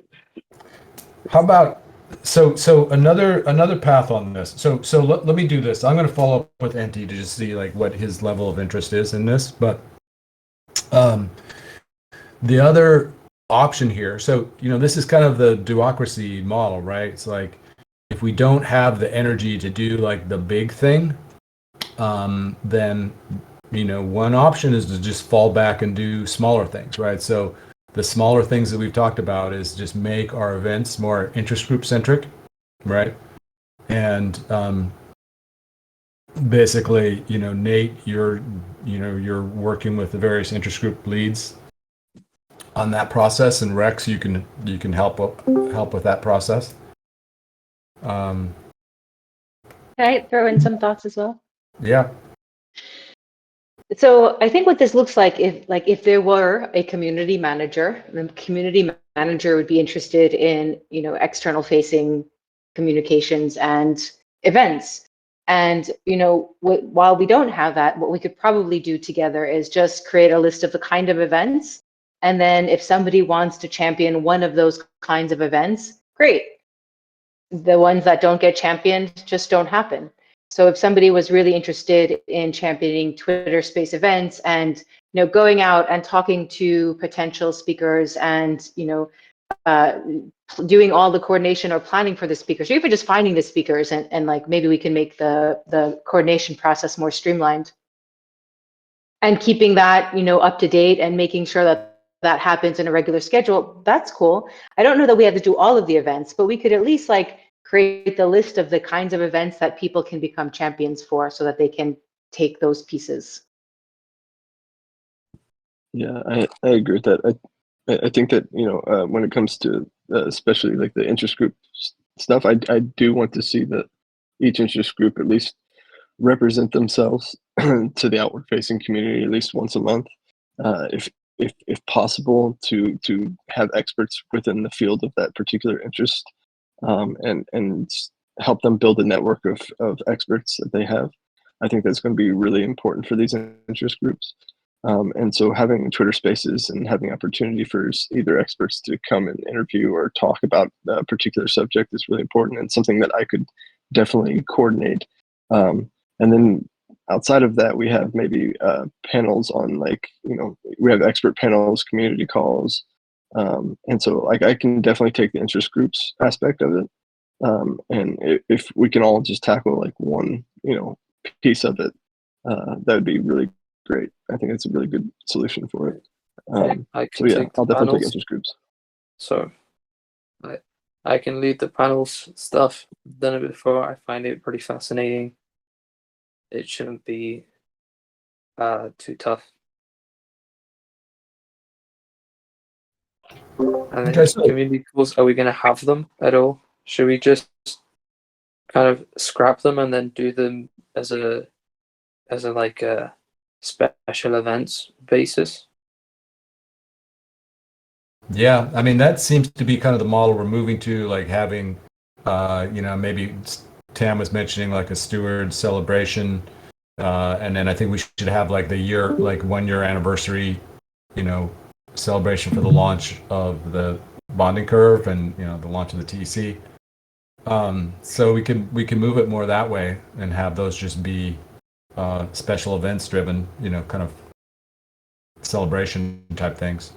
How about so another path on this. So let me do this. I'm going to follow up with NT to just see like what his level of interest is in this. But the other option here. So this is kind of the duocracy model, right? It's like if we don't have the energy to do like the big thing, then one option is to just fall back and do smaller things, right? So the smaller things that we've talked about is just make our events more interest group centric, right? And basically, Nate, you're working with the various interest group leads on that process, and Rex, you can help with that process. Can I throw in some thoughts as well? Yeah. So I think what this looks like, if there were a community manager, the community manager would be interested in external facing communications and events. And while we don't have that, what we could probably do together is just create a list of the kind of events And then if somebody wants to champion one of those kinds of events, great. The ones that don't get championed just don't happen. So if somebody was really interested in championing Twitter Space events and going out and talking to potential speakers and doing all the coordination or planning for the speakers, or even just finding the speakers and like maybe we can make the coordination process more streamlined and keeping that up to date and making sure that happens in a regular schedule. That's cool. I don't know that we have to do all of the events, but we could at least like create the list of the kinds of events that people can become champions for so that they can take those pieces. Yeah, I agree with that. I think that when it comes to especially like the interest group stuff, I do want to see that each interest group at least represent themselves to the outward facing community at least once a month, if possible, to have experts within the field of that particular interest, and help them build a network of experts that they have. I think that's going to be really important for these interest groups. And so having Twitter Spaces and having opportunity for either experts to come and interview or talk about a particular subject is really important and something that I could definitely coordinate. And then outside of that, we have maybe panels on we have expert panels, community calls. And so like I can definitely take the interest groups aspect of it. And if we can all just tackle like one, piece of it, that would be really great. I think it's a really good solution for it. I So can yeah, take the I'll definitely take panels. interest groups. So I can lead the panels stuff. Done it before. I find it pretty fascinating. It shouldn't be too tough. And Okay, then so- community calls, are we going to have them at all? Should we just kind of scrap them and then do them as a like a special events basis? Yeah, I mean that seems to be kind of the model we're moving to, like having, maybe Tam was mentioning like a steward celebration, and then I think we should have like the 1 year anniversary, celebration for the launch of the bonding curve and the launch of the TEC. So we can move it more that way and have those just be special events driven, kind of celebration type things.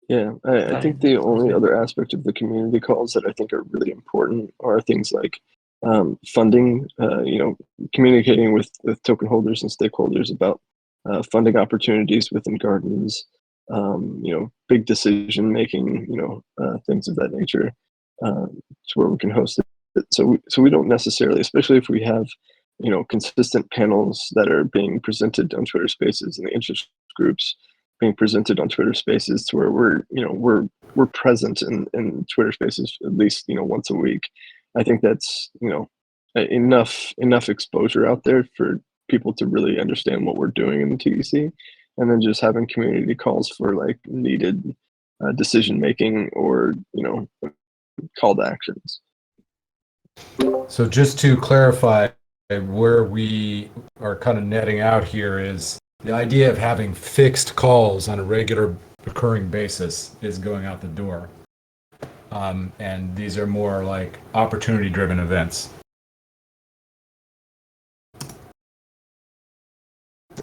Yeah, I think the only other aspect of the community calls that I think are really important are things like funding, communicating with token holders and stakeholders about funding opportunities within gardens, big decision making, things of that nature, to where we can host it. So we don't necessarily, especially if we have, consistent panels that are being presented on Twitter Spaces and the interest groups being presented on Twitter Spaces, to where we're present in Twitter Spaces at least once a week. I think that's enough exposure out there for people to really understand what we're doing in the TEC, and then just having community calls for like needed decision making or call to actions. So just to clarify, where we are kind of netting out here is the idea of having fixed calls on a regular occurring basis is going out the door. And these are more like opportunity driven events.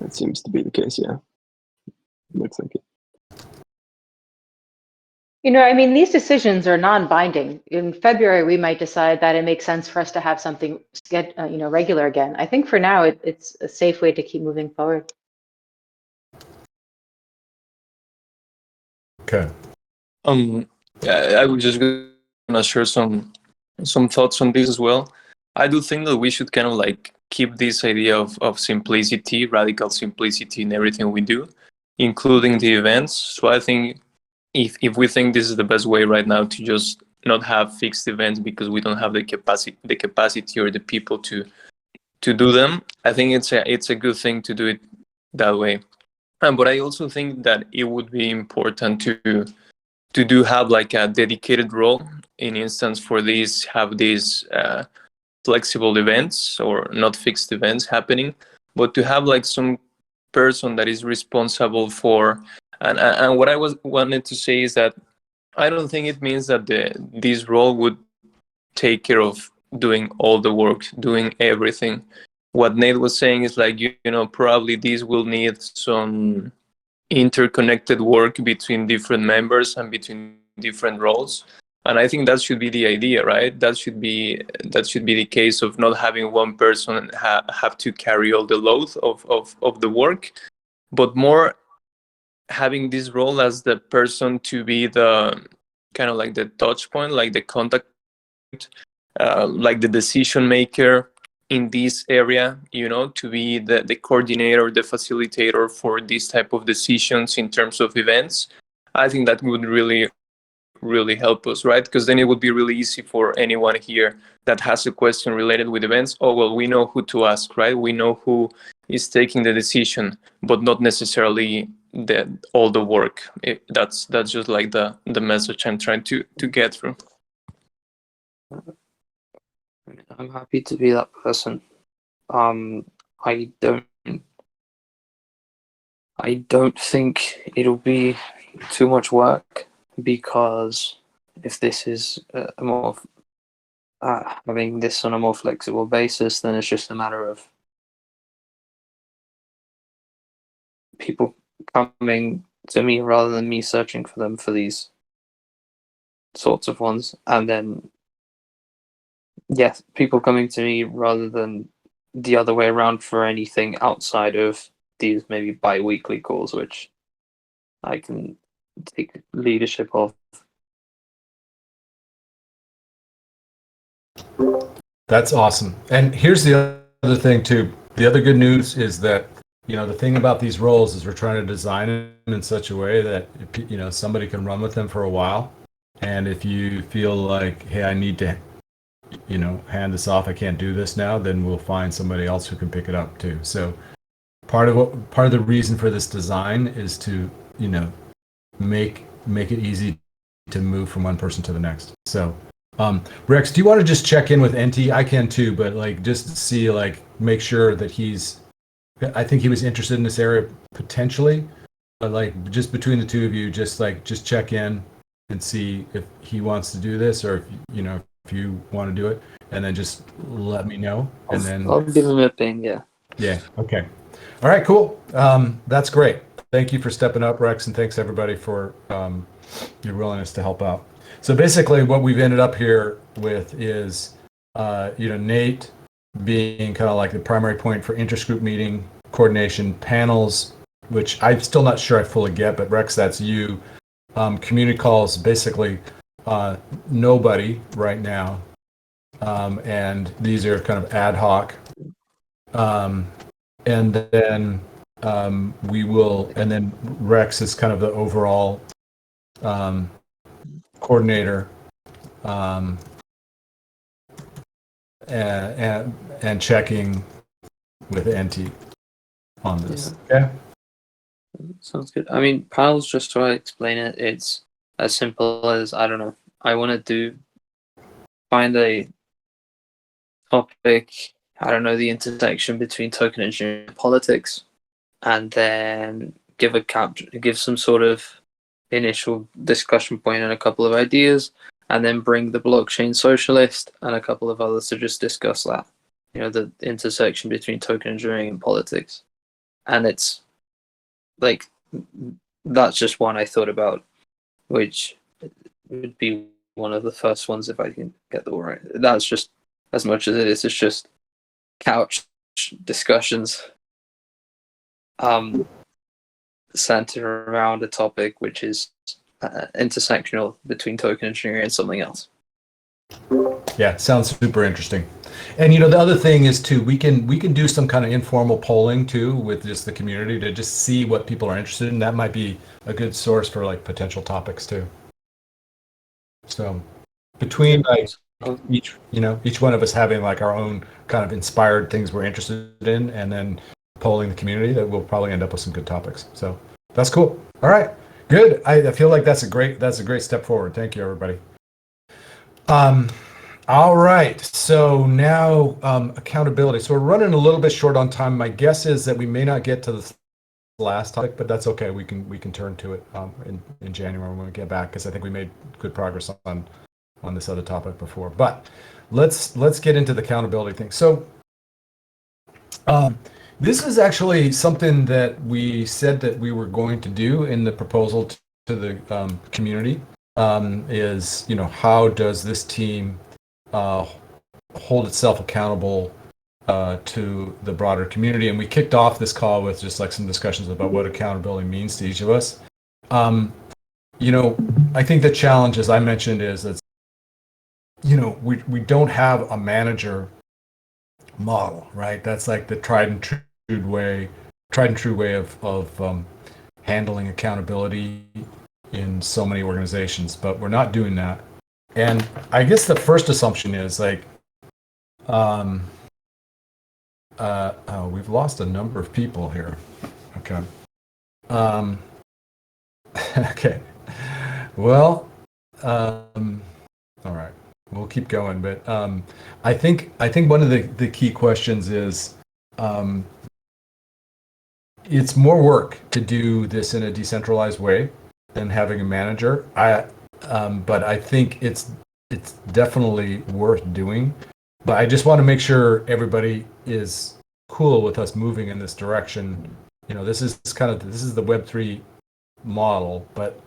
That seems to be the case, yeah. Looks like it. These decisions are non-binding. In February, we might decide that it makes sense for us to have something regular again. I think for now, it's a safe way to keep moving forward. Okay. I was just gonna share some thoughts on this as well. I do think that we should kind of like keep this idea of simplicity, radical simplicity in everything we do, including the events. So I think if we think this is the best way right now to just not have fixed events because we don't have the capacity or the people to do them, I think it's a good thing to do it that way. But I also think that it would be important to have like a dedicated role in instance for these, have these flexible events or not fixed events happening, but to have like some person that is responsible for. And what I was wanted to say is that I don't think it means that this role would take care of doing all the work, doing everything. What Nate was saying is like, you know, probably this will need some interconnected work between different members and between different roles. And I think that should be the idea, right? That should be the case of not having one person have to carry all the load of the work, but more having this role as the person to be the kind of like the touch point, like the contact, like the decision maker in this area, you know, to be the coordinator, the facilitator for this type of decisions in terms of events. I think that would really help us, right? Because then it would be really easy for anyone here that has a question related with events. Oh, well, we know who to ask, right? We know who is taking the decision, but not necessarily all the work. That's just like the message I'm trying to get through. I'm happy to be that person. I don't think it'll be too much work, because if this is a more having this on a more flexible basis, then it's just a matter of people coming to me rather than me searching for them for these sorts of ones, and then yes, people coming to me rather than the other way around for anything outside of these maybe bi-weekly calls, which I can take leadership of. That's awesome. And here's the other thing too. The other good news is that, you know, the thing about these roles is we're trying to design them in such a way that, you know, somebody can run with them for a while. And if you feel like, hey, I need to, you know, hand this off, I can't do this now, then we'll find somebody else who can pick it up too. So part of the reason for this design is to, you know, make it easy to move from one person to the next. So Rex, do you want to just check in with NT? I can too, but like just see, like, make sure that I think he was interested in this area potentially, but like just between the two of you, just check in and see if he wants to do this, or if, you know, if you want to do it, and then just let me know, and then I'll give him a ping. Yeah. Okay. All right, cool. That's great. Thank you for stepping up, Rex, and thanks everybody for your willingness to help out. So basically what we've ended up here with is, you know, Nate being kind of like the primary point for intergroup meeting coordination, panels, which I'm still not sure I fully get, but Rex, that's you. Community calls, basically nobody right now. And these are kind of ad hoc. And then and then Rex is kind of the overall coordinator, and checking with NT on this. Yeah. Okay. Sounds good. I mean, panels, just to explain it, it's as simple as, I don't know, I want to find a topic, I don't know, the intersection between token engineering and politics, and then give some sort of initial discussion point and a couple of ideas, and then bring the blockchain socialist and a couple of others to just discuss that, you know, the intersection between token engineering and politics. And it's like, that's just one I thought about, which would be one of the first ones if I can get the right. That's just as much as it is. It's just couch discussions centered around a topic which is intersectional between token engineering and something else. Yeah, sounds super interesting. And you know, the other thing is too, we can do some kind of informal polling too with just the community to just see what people are interested in. That might be a good source for like potential topics too. So between like each one of us having like our own kind of inspired things we're interested in, and then polling the community, that we'll probably end up with some good topics. So that's cool. All right, good. I feel like that's a great step forward. Thank you, everybody. All right, so now accountability. So we're running a little bit short on time. My guess is that we may not get to the last topic, but that's okay. We can turn to it in January when we get back, because I think we made good progress on this other topic before. But let's get into the accountability thing. So this is actually something that we said that we were going to do in the proposal to the community. Is, you know, how does this team hold itself accountable to the broader community? And we kicked off this call with just like some discussions about what accountability means to each of us. You know, I think the challenge, as I mentioned, is that, you know, we don't have a manager model, right? That's like the tried and true way of handling accountability in so many organizations, but we're not doing that. And I guess the first assumption is like, we've lost a number of people here. Okay. Okay. Well, all right. We'll keep going, but I think one of the key questions is, it's more work to do this in a decentralized way than having a manager. But I think it's definitely worth doing. But I just want to make sure everybody is cool with us moving in this direction. You know, this is the Web3 model, but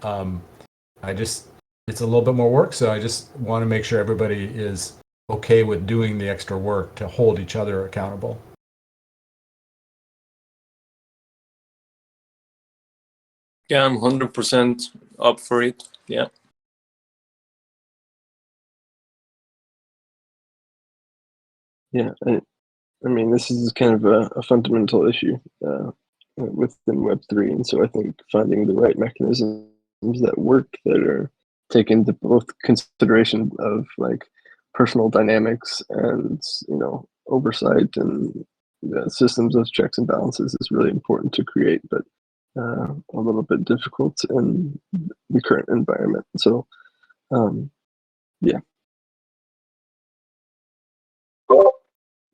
it's a little bit more work. So I just want to make sure everybody is okay with doing the extra work to hold each other accountable. Yeah, I'm 100% up for it. Yeah. Yeah, I mean, this is kind of a fundamental issue within Web3, and so I think finding the right mechanisms that work, that are taken into both consideration of like personal dynamics and, you know, oversight and systems of checks and balances is really important to create, but a little bit difficult in the current environment. So, yeah.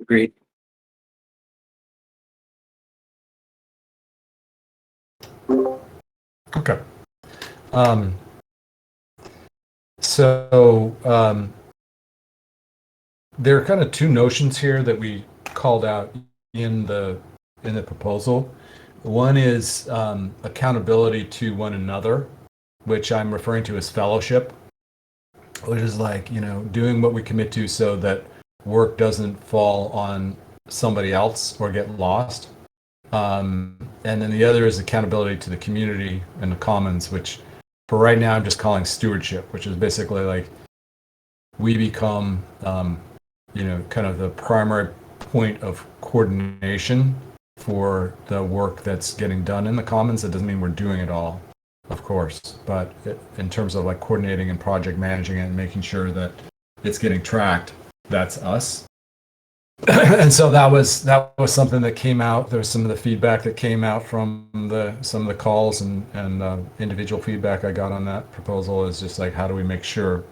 Agreed. Okay. So there are kind of two notions here that we called out in the proposal. One is accountability to one another, which I'm referring to as fellowship, which is like, you know, doing what we commit to so that work doesn't fall on somebody else or get lost. And then the other is accountability to the community and the commons, which for right now I'm just calling stewardship, which is basically like we become, you know, kind of the primary point of coordination for the work that's getting done in the commons. That doesn't mean we're doing it all, of course, but in terms of like coordinating and project managing it and making sure that it's getting tracked, that's us. And so that was something that came out. There was some of the feedback that came out from some of the calls and individual feedback I got on that proposal is just like, how do we make sure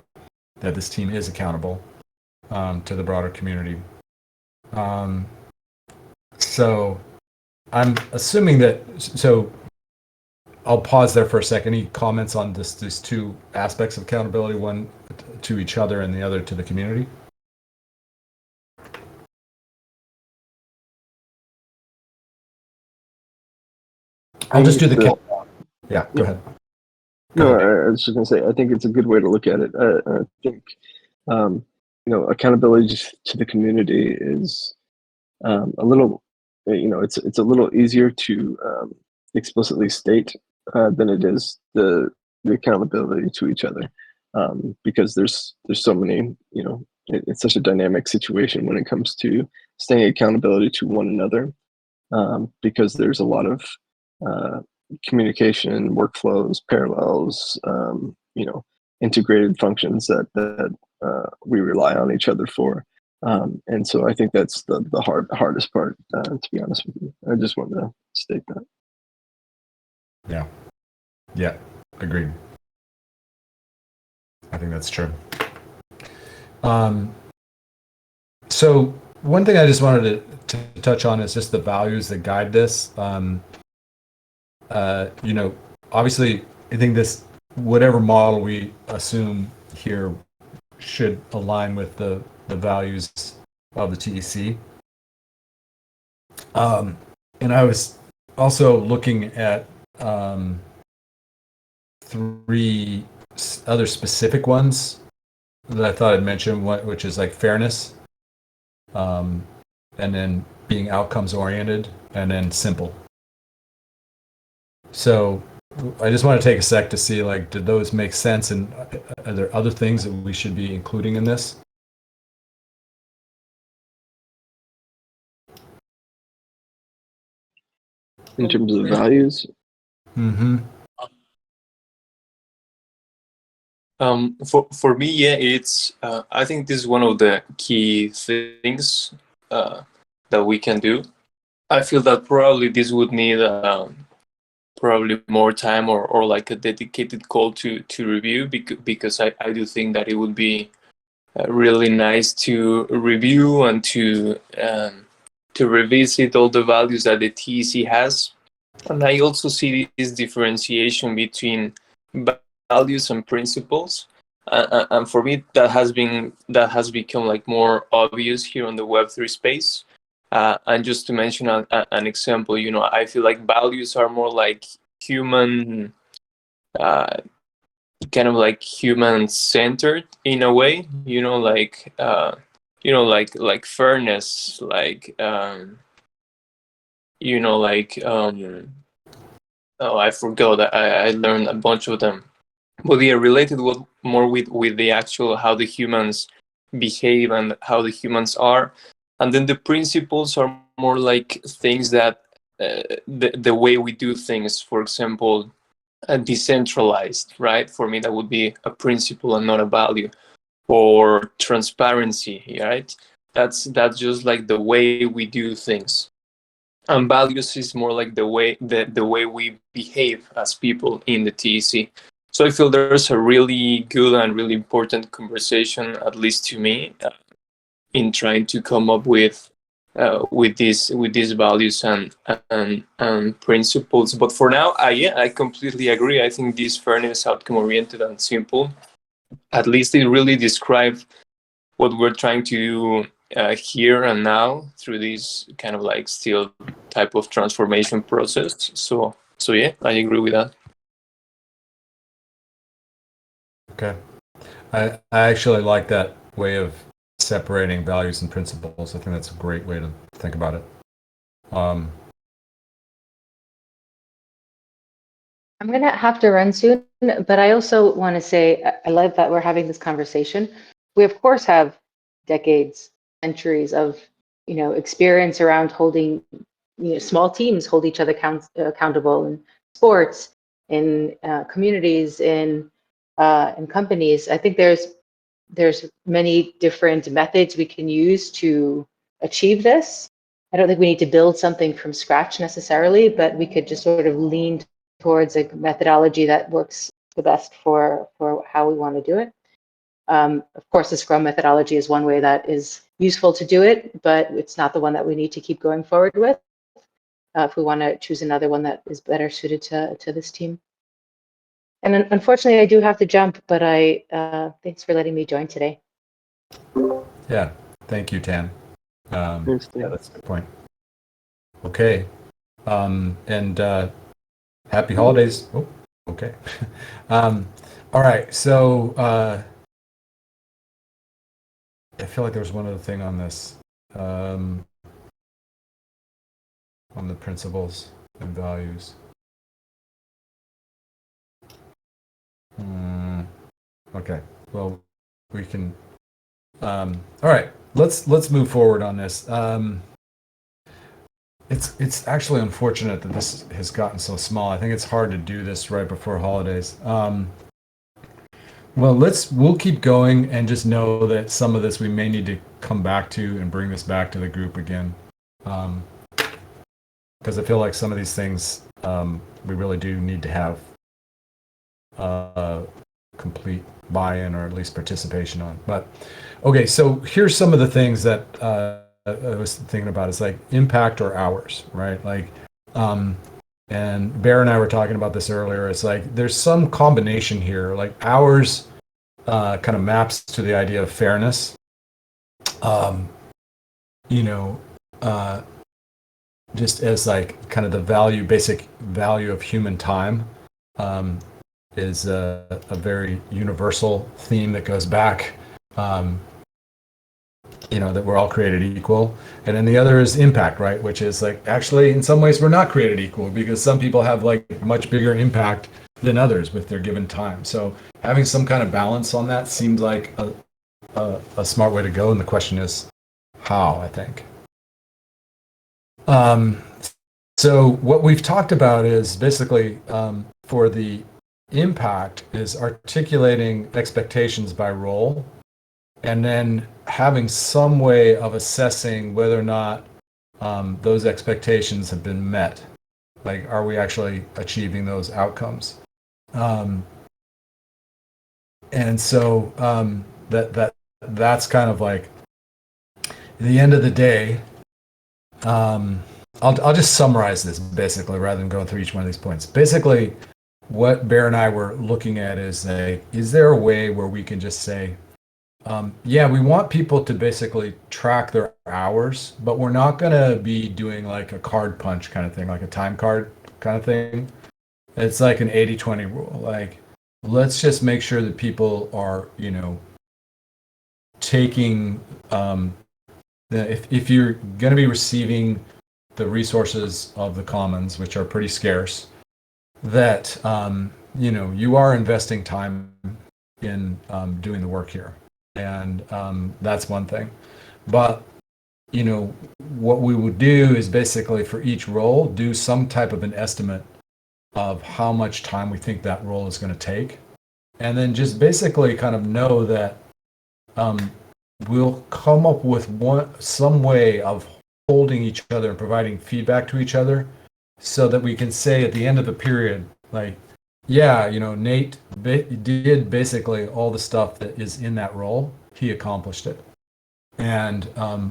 that this team is accountable to the broader community? So I'm assuming that. So I'll pause there for a second. Any comments on these two aspects of accountability, one to each other and the other to the community? I'll just do the countdown. Yeah, go ahead. No, I was just going to say, I think it's a good way to look at it. I think, you know, accountability to the community is a little, you know, it's a little easier to explicitly state than it is the accountability to each other, because there's so many, you know, it's such a dynamic situation when it comes to staying accountability to one another, because there's a lot of communication workflows, parallels, you know, integrated functions that we rely on each other for. And so I think that's the hardest part, to be honest with you. I just want to state that. Yeah, agreed. I think that's true. So one thing I just wanted to touch on is just the values that guide this. obviously, I think this whatever model we assume here should align with the values of the TEC. And I was also looking at 3 other specific ones that I thought I'd mention, which is like fairness, and then being outcomes oriented, and then simple. So I just want to take a sec to see, like, did those make sense, and are there other things that we should be including in this? In terms of values, Mm-hmm. For me, yeah, it's I think this is one of the key things that we can do. I feel that probably this would need probably more time or like a dedicated call to review, because I do think that it would be really nice to review and to revisit all the values that the TEC has. And I also see this differentiation between values and principles. And for me, that has become like more obvious here on the Web3 space. And just to mention an example, I feel like values are more like human, kind of like human centered in a way. Like fairness, like oh, I forgot. I learned a bunch of them, but they are related more with the actual how the humans behave and how the humans are. And then the principles are more like things that the way we do things. For example, decentralized, right? For me, that would be a principle and not a value. Or transparency, right? That's just like the way we do things. And values is more like the way we behave as people in the TEC. So I feel there's a really good and really important conversation, at least to me, in trying to come up with these values and principles. But for now, I completely agree. I think this fairness, outcome oriented, and simple, at least it really describes what we're trying to do here and now through this kind of like still type of transformation process. So yeah, I agree with that. Okay. I actually like that way of separating values and principles. I think that's a great way to think about it. I'm going to have to run soon, but I also want to say I love that we're having this conversation. We, of course, have decades, centuries of experience around holding small teams hold each other accountable in sports, in communities, in companies. I think there's many different methods we can use to achieve this. I don't think we need to build something from scratch necessarily, but we could just sort of lean towards a methodology that works the best for how we want to do it. Of course, the Scrum methodology is one way that is useful to do it, but it's not the one that we need to keep going forward with. If we want to choose another one that is better suited to this team. And unfortunately, I do have to jump, but thanks for letting me join today. Yeah, thank you, Tan. Thanks, Tan. Yeah, that's a good point. Okay, and happy holidays. Oh, okay. All right, so I feel like there was one other thing on this, on the principles and values. Okay, well, we can. All right, let's move forward on this. It's actually unfortunate that this has gotten so small. I think it's hard to do this right before holidays. Well, we'll keep going, and just know that some of this we may need to come back to and bring this back to the group again, because I feel like some of these things we really do need to have complete buy-in, or at least participation on. But okay, so here's some of the things that I was thinking about. Is like impact or hours, right? Like and Bear and I were talking about this earlier. It's like there's some combination here. Like ours kind of maps to the idea of fairness. You know, just as like kind of the value, basic value of human time, is a very universal theme that goes back. You know, that we're all created equal. And then the other is impact, right? Which is like, actually, in some ways, we're not created equal because some people have like much bigger impact than others with their given time. So having some kind of balance on that seems like a smart way to go. And the question is how, I think. So what we've talked about is basically for the impact is articulating expectations by role, and then having some way of assessing whether or not those expectations have been met. Like, are we actually achieving those outcomes? And so that's kind of like, at the end of the day, I'll just summarize this basically rather than going through each one of these points. Basically, what Bear and I were looking at is there a way where we can just say, yeah, we want people to basically track their hours, but we're not going to be doing like a card punch kind of thing, like a time card kind of thing. It's like an 80-20 rule. Like, let's just make sure that people are, you know, taking, if you're going to be receiving the resources of the commons, which are pretty scarce, that, you know, you are investing time in doing the work here. And that's one thing. But, you know, what we would do is basically for each role, do some type of an estimate of how much time we think that role is going to take. And then just basically kind of know that we'll come up with some way of holding each other and providing feedback to each other so that we can say at the end of the period, like, yeah, you know, Nate did basically all the stuff that is in that role. He accomplished it. And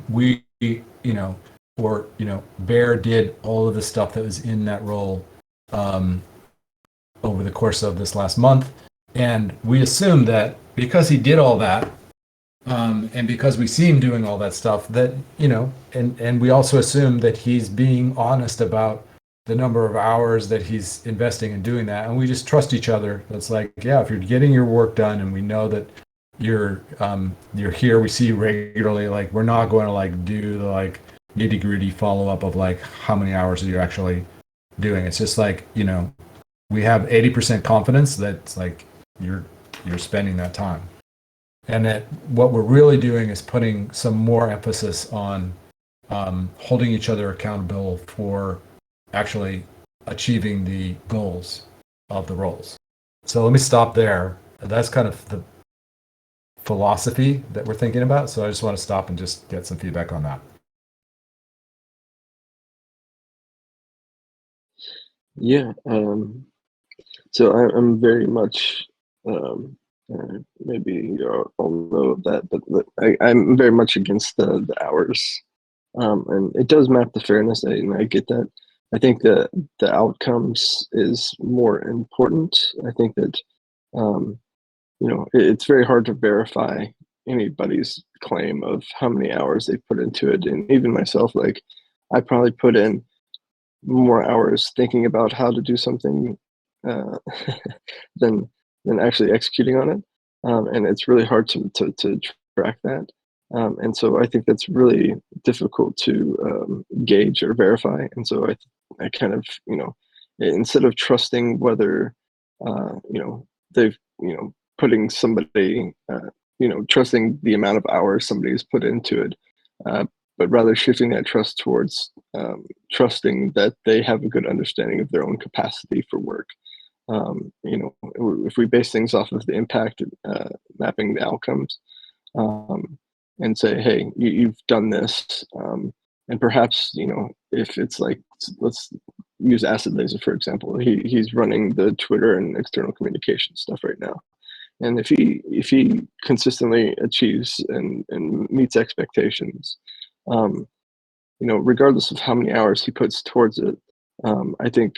we, you know, or, you know, Bear did all of the stuff that was in that role over the course of this last month. And we assume that because he did all that, and because we see him doing all that stuff, that, you know, and we also assume that he's being honest about the number of hours that he's investing in doing that, and we just trust each other. It's like, yeah, if you're getting your work done, and we know that you're here, we see you regularly. Like, we're not going to like do the like nitty gritty follow up of like how many hours are you actually doing. It's just like, you know, we have 80% confidence that it's like you're spending that time, and that what we're really doing is putting some more emphasis on holding each other accountable for actually achieving the goals of the roles. So let me stop there. That's kind of the philosophy that we're thinking about. So I just want to stop and just get some feedback on that. Yeah. So I'm very much, maybe you all know that, but I'm very much against the hours. And it does map the fairness, and I get that. I think that the outcomes is more important. I think that, you know, it's very hard to verify anybody's claim of how many hours they put into it. And even myself, like, I probably put in more hours thinking about how to do something than actually executing on it. And it's really hard to track that. And so I think that's really difficult to gauge or verify. And so I kind of, you know, instead of trusting whether, you know, they've, you know, putting somebody, you know, trusting the amount of hours somebody's put into it, but rather shifting that trust towards trusting that they have a good understanding of their own capacity for work. You know, if we base things off of the impact, mapping the outcomes, and say, hey, you've done this, and perhaps, you know, if it's like, let's use Acid Laser for example. He's running the Twitter and external communication stuff right now, and if he consistently achieves and meets expectations, you know, regardless of how many hours he puts towards it, I think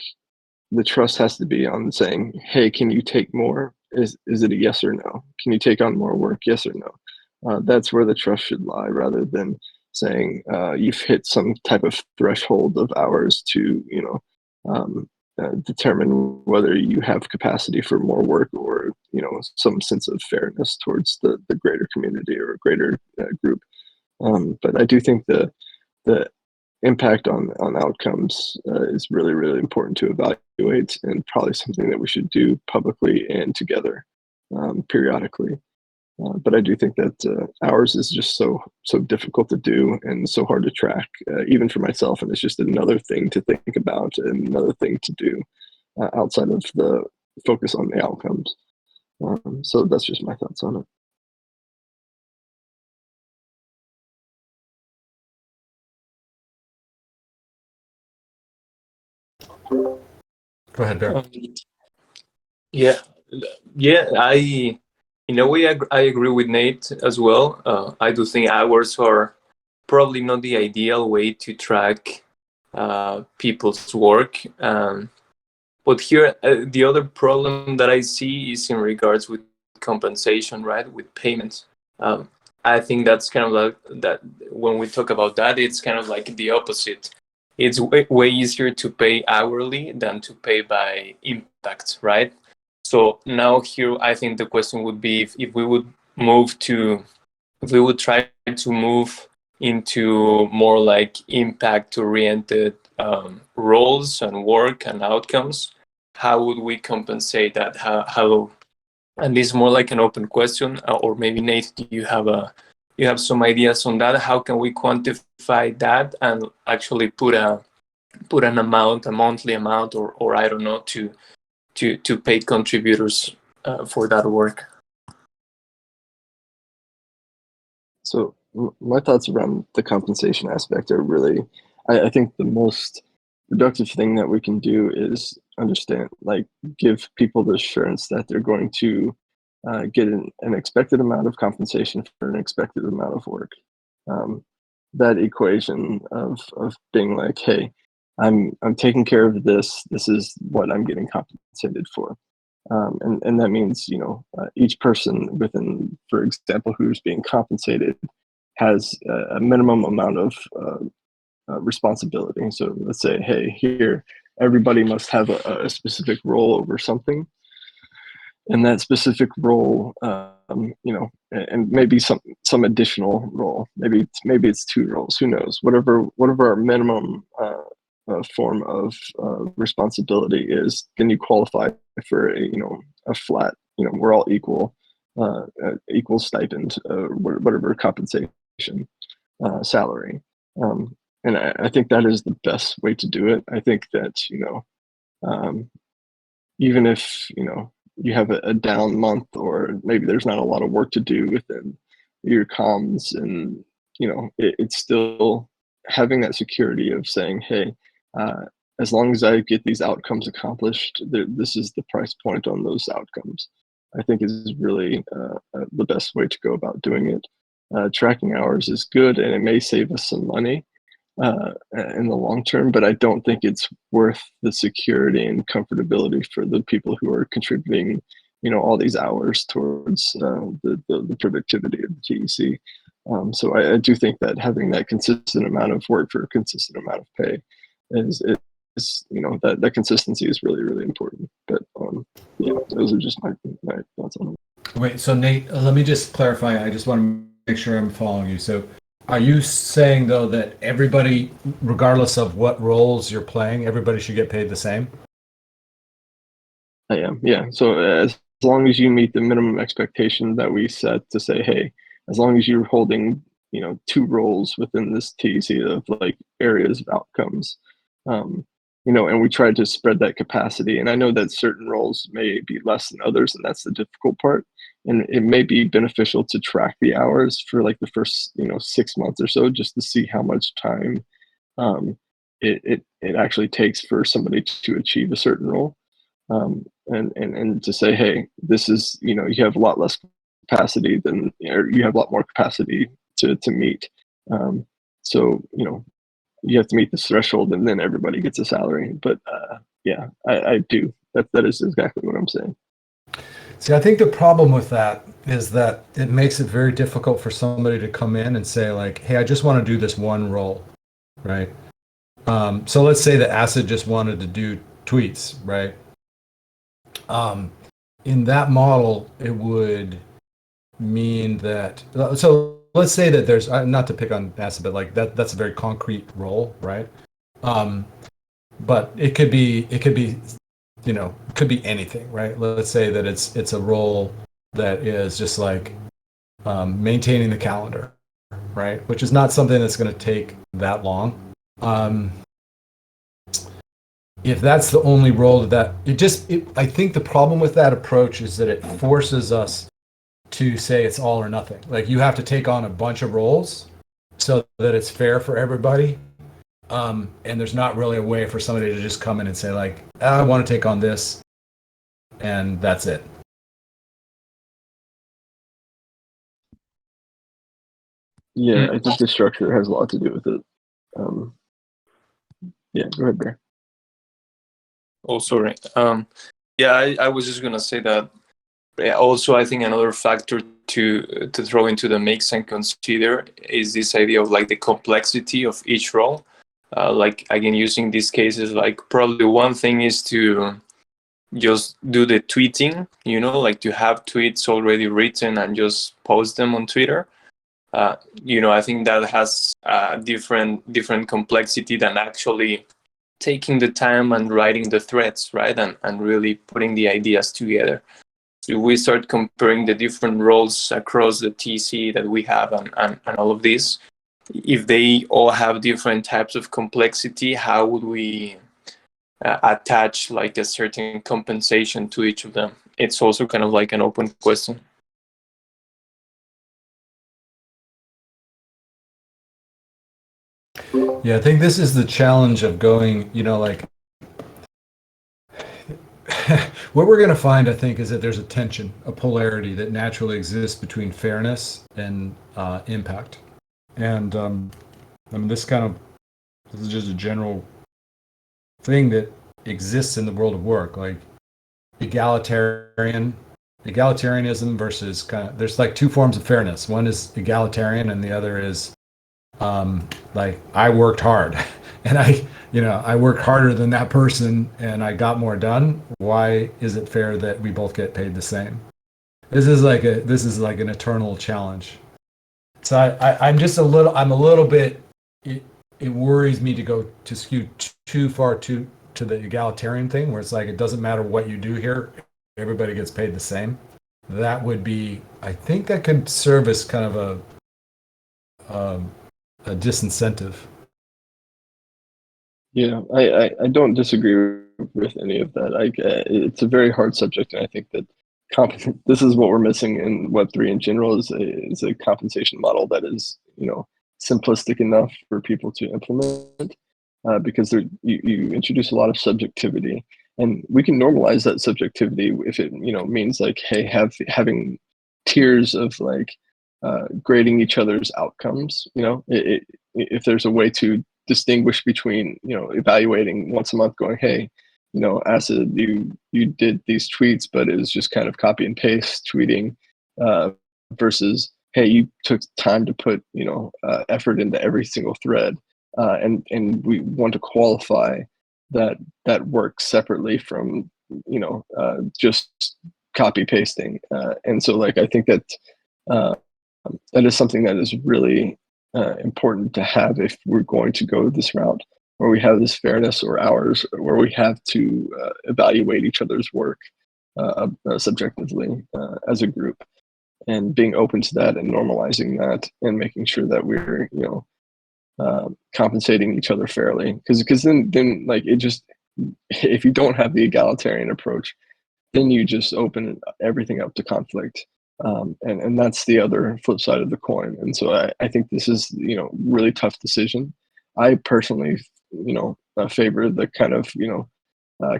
the trust has to be on saying, hey, can you take more? Is it a yes or no? Can you take on more work? Yes or no? That's where the trust should lie, rather than saying you've hit some type of threshold of hours to, determine whether you have capacity for more work, or, some sense of fairness towards the greater community or greater group. But I do think the impact on outcomes is really, really important to evaluate, and probably something that we should do publicly and together periodically. But I do think that ours is just so difficult to do and so hard to track, even for myself. And it's just another thing to think about and another thing to do outside of the focus on the outcomes. So that's just my thoughts on it. Go ahead, Bear. Yeah, yeah. In a way, I agree with Nate as well. I do think hours are probably not the ideal way to track people's work. But here, the other problem that I see is in regards with compensation, right? With payments. I think that's kind of like that. When we talk about that, it's kind of like the opposite. It's way easier to pay hourly than to pay by impact, right? So now here, I think the question would be if we would try to move into more like impact-oriented roles and work and outcomes, how would we compensate that? How and this is more like an open question, or maybe Nate, do you have some ideas on that? How can we quantify that and actually put an amount, a monthly amount, or I don't know, to paid contributors for that work? So my thoughts around the compensation aspect are really, I think the most productive thing that we can do is understand, like, give people the assurance that they're going to get an expected amount of compensation for an expected amount of work. That equation of being like, hey, I'm taking care of this. This is what I'm getting compensated for. And that means, each person within, for example, who's being compensated has a minimum amount of responsibility. So let's say, hey, here, everybody must have a specific role over something. And that specific role, and maybe some additional role. Maybe it's 2 roles. Who knows? Whatever our minimum form of responsibility is, then you qualify for a flat. We're all equal, equal stipend, whatever compensation, salary. And I think that is the best way to do it. I think that even if you have a down month, or maybe there's not a lot of work to do within your comms, and it's still having that security of saying, hey, as long as I get these outcomes accomplished, this is the price point on those outcomes. I think is really the best way to go about doing it. Tracking hours is good, and it may save us some money in the long term, but I don't think it's worth the security and comfortability for the people who are contributing, all these hours towards the productivity of the TEC. So I do think that having that consistent amount of work for a consistent amount of pay is that consistency is really, really important. But those are just my thoughts on it. Wait, so Nate, let me just clarify. I just want to make sure I'm following you. So are you saying, though, that everybody, regardless of what roles you're playing, everybody should get paid the same? I am, yeah. So as long as you meet the minimum expectation that we set to say, hey, as long as you're holding, 2 roles within this TEC of like areas of outcomes, and we try to spread that capacity. And I know that certain roles may be less than others, and that's the difficult part. And it may be beneficial to track the hours for like the first, 6 months or so, just to see how much time it actually takes for somebody to achieve a certain role. And to say, hey, this is, you have a lot less capacity than, or you have a lot more capacity to meet. So, you have to meet this threshold, and then everybody gets a salary. But yeah, I do. That is exactly what I'm saying. See, I think the problem with that is that it makes it very difficult for somebody to come in and say like, "Hey, I just want to do this one role," right? So let's say that Acid just wanted to do tweets, right? In that model, it would mean that. So let's say that there's not to pick on Acid, but like that's a very concrete role, right? But it could be it could be anything, right? Let's say that it's a role that is just like maintaining the calendar, right? Which is not something that's going to take that long. If that's the only role that I think the problem with that approach is that it forces us to say it's all or nothing. Like you have to take on a bunch of roles so that it's fair for everybody. And there's not really a way for somebody to just come in and say like, I want to take on this, and that's it. Yeah, I think the structure has a lot to do with it. Yeah, go ahead, Bear. Oh, sorry. Yeah, I was just gonna say that. Also, I think another factor to throw into the mix and consider is this idea of like the complexity of each role. Like again, using these cases, like probably one thing is to just do the tweeting, like to have tweets already written and just post them on Twitter. I think that has different complexity than actually taking the time and writing the threads, right? And really putting the ideas together. So we start comparing the different roles across the TC that we have and all of this. If they all have different types of complexity, how would we attach like a certain compensation to each of them? It's also kind of like an open question. Yeah, I think this is the challenge of going, like what we're going to find, I think, is that there's a tension, a polarity that naturally exists between fairness and impact. And I mean, this is just a general thing that exists in the world of work, like egalitarianism versus there's like two forms of fairness. One is egalitarian, and the other is like I worked hard, and I worked harder than that person, and I got more done. Why is it fair that we both get paid the same? This is like an eternal challenge. So I'm a little bit. It worries me to skew too far to the egalitarian thing, where it's like it doesn't matter what you do here, everybody gets paid the same. That would be, I think, that could serve as kind of a disincentive. Yeah, I don't disagree with any of that. It's a very hard subject, and I think that this is what we're missing in Web3 in general is a compensation model that is simplistic enough for people to implement, because you introduce a lot of subjectivity, and we can normalize that subjectivity if it means like, hey, having tiers of like grading each other's outcomes. If there's a way to distinguish between evaluating once a month, going, hey, Acid, you did these tweets, but it was just kind of copy and paste tweeting, versus, hey, you took time to put effort into every single thread, and we want to qualify that work separately from just copy pasting, and so like I think that that is something that is really important to have if we're going to go this route, where we have this fairness, or ours, where we have to evaluate each other's work subjectively as a group, and being open to that and normalizing that, and making sure that we're compensating each other fairly, because then like it just, if you don't have the egalitarian approach, then you just open everything up to conflict. And that's the other flip side of the coin. And so I think this is, really tough decision. I personally, favor the kind of,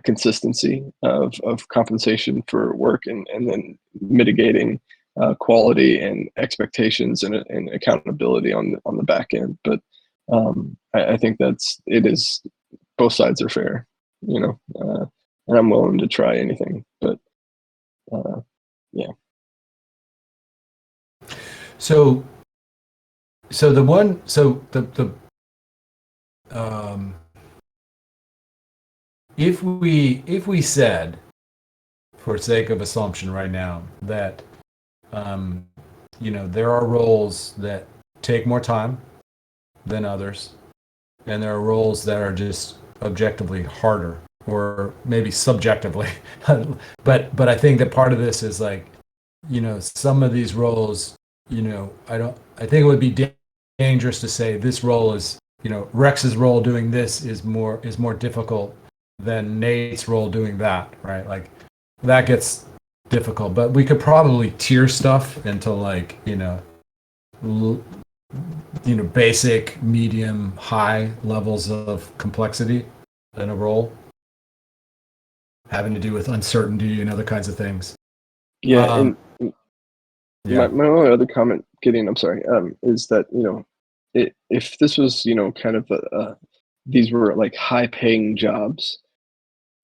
consistency of compensation for work, and then mitigating quality and expectations and accountability on the back end. But I think it is, both sides are fair. and I'm willing to try anything. But yeah. So the if we said, for sake of assumption right now, that there are roles that take more time than others, and there are roles that are just objectively harder, or maybe subjectively. but I think that part of this is like, some of these roles, I think it would be dangerous to say this role is, Rex's role doing this is more difficult than Nate's role doing that, right? Like that gets difficult, but we could probably tier stuff into like, basic, medium, high levels of complexity in a role, having to do with uncertainty and other kinds of things. Yeah, and Yeah. my only other comment, Gideon, I'm sorry, is that if this was kind of these were like high-paying jobs,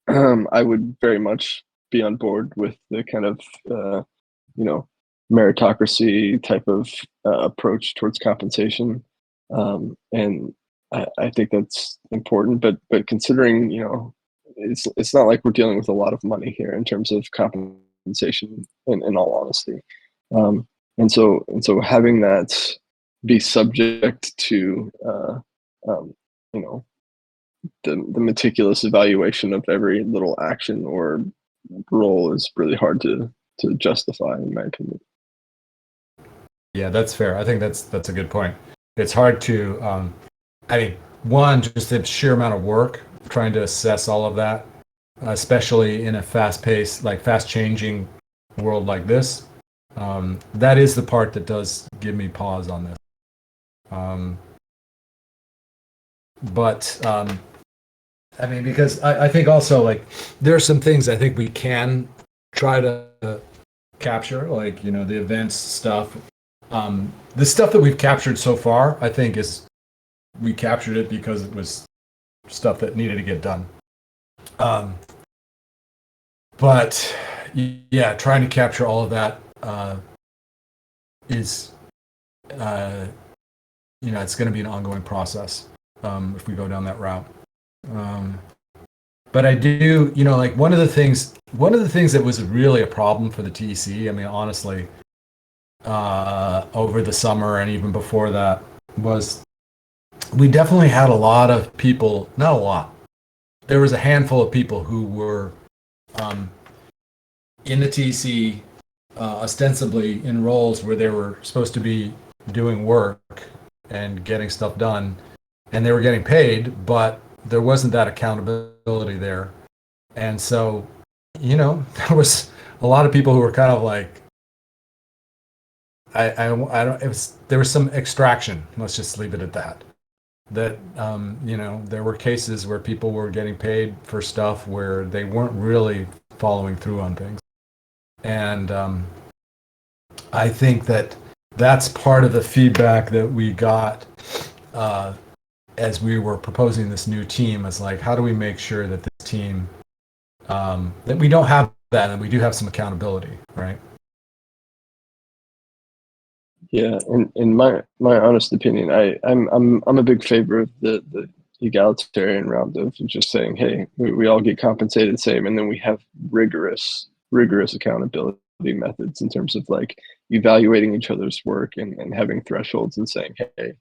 I would very much be on board with the kind of meritocracy type of approach towards compensation, and I think that's important. But considering it's not like we're dealing with a lot of money here in terms of compensation. In all honesty, and so having that be subject to you know the meticulous evaluation of every little action or role is really hard to justify, in my opinion. Yeah, that's fair. I think that's a good point. It's hard to, I mean, one, just the sheer amount of work trying to assess all of that, especially in a fast-paced, like fast-changing world like this. That is the part that does give me pause on this. But I mean, because I think also like there are some things I think we can try to capture, like the events stuff. The stuff that we've captured so far, I think, we captured it because it was stuff that needed to get done. But yeah, trying to capture all of that is, it's going to be an ongoing process if we go down that route. But I do, like one of the things that was really a problem for the TEC, I mean, honestly, over the summer and even before that, was we definitely had a lot of people, not a lot, there was a handful of people who were in the TEC, ostensibly in roles where they were supposed to be doing work and getting stuff done, and they were getting paid, but there wasn't that accountability there. And so, there was a lot of people who were kind of like, I don't, there was some extraction. Let's just leave it at that. That, there were cases where people were getting paid for stuff where they weren't really following through on things. And I think that that's part of the feedback that we got as we were proposing this new team, is like, how do we make sure that this team, that we don't have that and we do have some accountability, right? Yeah, in my honest opinion, I'm a big favor of the egalitarian round of just saying, hey, we all get compensated the same, and then we have rigorous accountability methods in terms of like evaluating each other's work and having thresholds and saying, hey,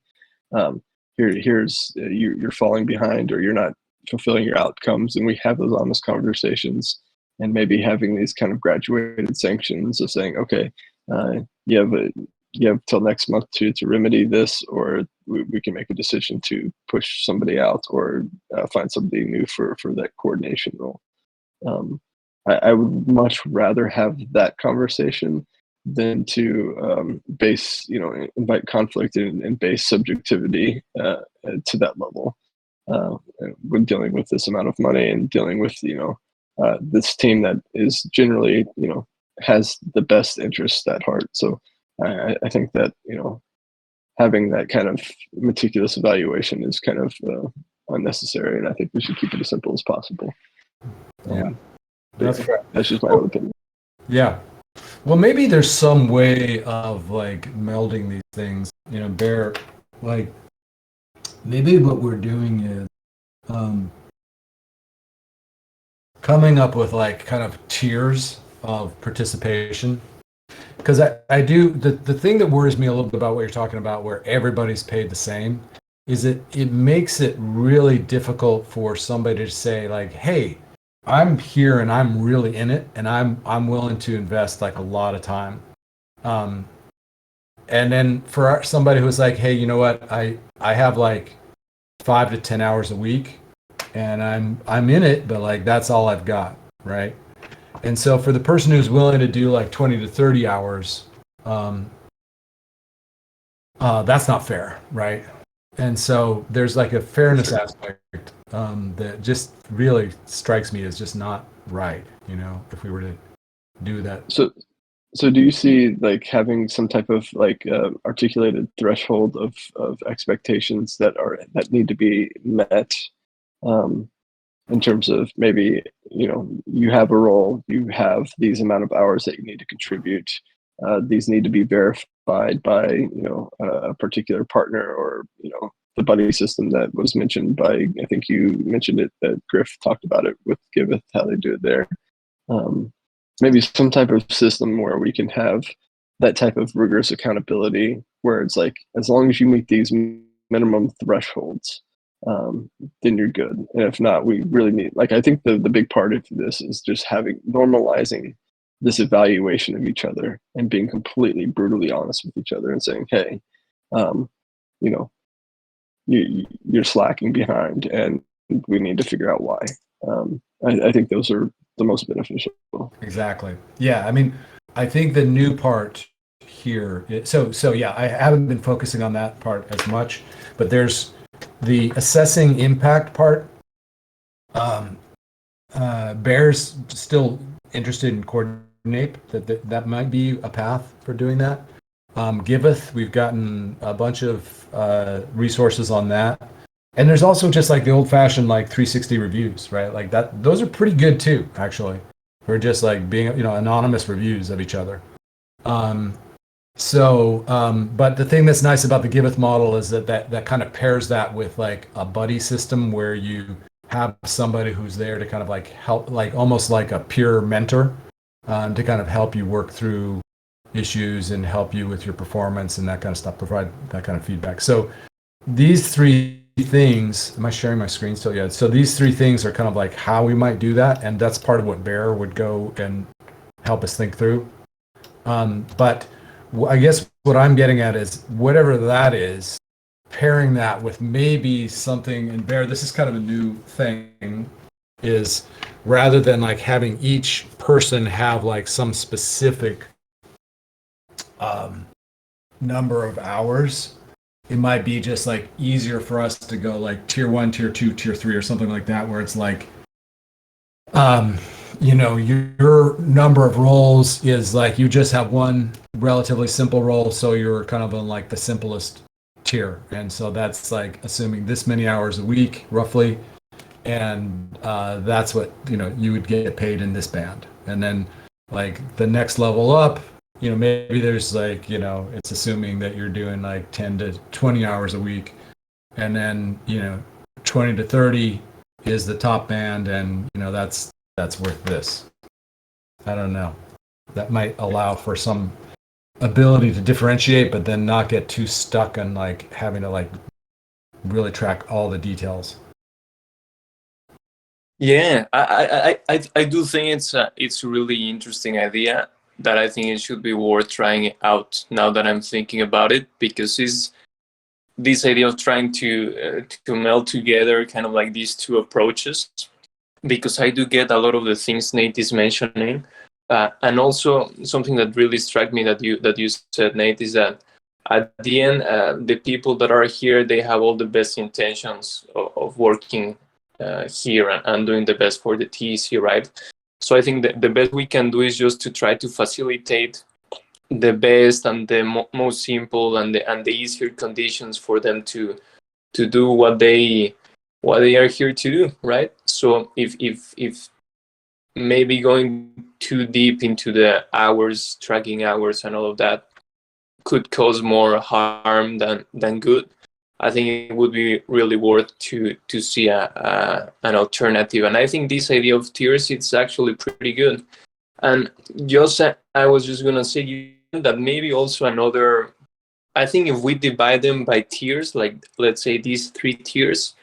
here's you're falling behind or you're not fulfilling your outcomes, and we have those honest conversations, and maybe having these kind of graduated sanctions of saying, okay, you have till next month to remedy this, or we can make a decision to push somebody out or find somebody new for that coordination role. I would much rather have that conversation than to invite conflict and base subjectivity to that level when dealing with this amount of money and dealing with this team that is generally has the best interests at heart. So I think that having that kind of meticulous evaluation is kind of unnecessary, and I think we should keep it as simple as possible. Yeah, But that's yeah, fair. that's just my own opinion. Yeah. Well, maybe there's some way of like melding these things. You know, Bear, like maybe what we're doing is coming up with like kind of tiers of participation. Because I do, the thing that worries me a little bit about what you're talking about, where everybody's paid the same, is it makes it really difficult for somebody to say like, hey, I'm here and I'm really in it and I'm willing to invest like a lot of time. And then for somebody who's like, hey, you know what, I have like 5 to 10 hours a week and I'm in it, but like that's all I've got, right? And so for the person who's willing to do like 20 to 30 hours, that's not fair, right? And so there's like a fairness aspect that just really strikes me as just not right, you know, if we were to do that. So do you see like having some type of like articulated threshold of expectations that need to be met, in terms of maybe, you know, you have a role, you have these amount of hours that you need to contribute, these need to be verified by, you know, a particular partner, or, you know, the buddy system that was mentioned by, I think you mentioned it, that Griff talked about it with Giveth, how they do it there. Maybe some type of system where we can have that type of rigorous accountability, where it's like, as long as you meet these minimum thresholds, then you're good. And if not, we really need, like, I think the big part of this is just normalizing this evaluation of each other and being completely brutally honest with each other and saying, hey, you know, you're slacking behind and we need to figure out why. I think those are the most beneficial. Exactly. Yeah. I mean, I think the new part here, so yeah, I haven't been focusing on that part as much, but there's the assessing impact part. Bear's still interested in coordinate, that might be a path for doing that. Giveth, we've gotten a bunch of resources on that. And there's also just like the old fashioned like 360 reviews, right? Like that, those are pretty good too, actually. We're just like being, you know, anonymous reviews of each other. But the thing that's nice about the Giveth model is that kind of pairs that with like a buddy system where you have somebody who's there to kind of like help, like almost like a peer mentor, to kind of help you work through issues and help you with your performance and that kind of stuff, provide that kind of feedback. So these three things, am I sharing my screen still? Yeah. So these three things are kind of like how we might do that. And that's part of what Bear would go and help us think through. But I guess what I'm getting at is whatever that is, pairing that with maybe something, and Bear, this is kind of a new thing, is rather than like having each person have like some specific number of hours, it might be just like easier for us to go like tier 1, tier 2, tier 3, or something like that, where it's like, you know, your number of roles is like you just have one relatively simple role, so you're kind of on like the simplest tier, and so that's like assuming this many hours a week roughly, and that's what, you know, you would get paid in this band. And then like the next level up, you know, maybe there's like, you know, it's assuming that you're doing like 10 to 20 hours a week, and then, you know, 20 to 30 is the top band, and, you know, that's worth this. I don't know. That might allow for some ability to differentiate, but then not get too stuck on like having to like really track all the details. Yeah, I do think it's a really interesting idea that I think it should be worth trying out now that I'm thinking about it, because it's this idea of trying to meld together kind of like these two approaches, because I do get a lot of the things Nate is mentioning, and also something that really struck me that you said, Nate, is that at the end, the people that are here, they have all the best intentions of working here and doing the best for the TEC, right? So I think that the best we can do is just to try to facilitate the best and the most simple and the easier conditions for them to do what they what they are here to do, right? So if maybe going too deep into the hours, tracking hours, and all of that could cause more harm than good, I think it would be really worth to see an alternative. And I think this idea of tiers, it's actually pretty good. And just I was just gonna say that maybe also another. I think if we divide them by tiers, like let's say these 3 tiers,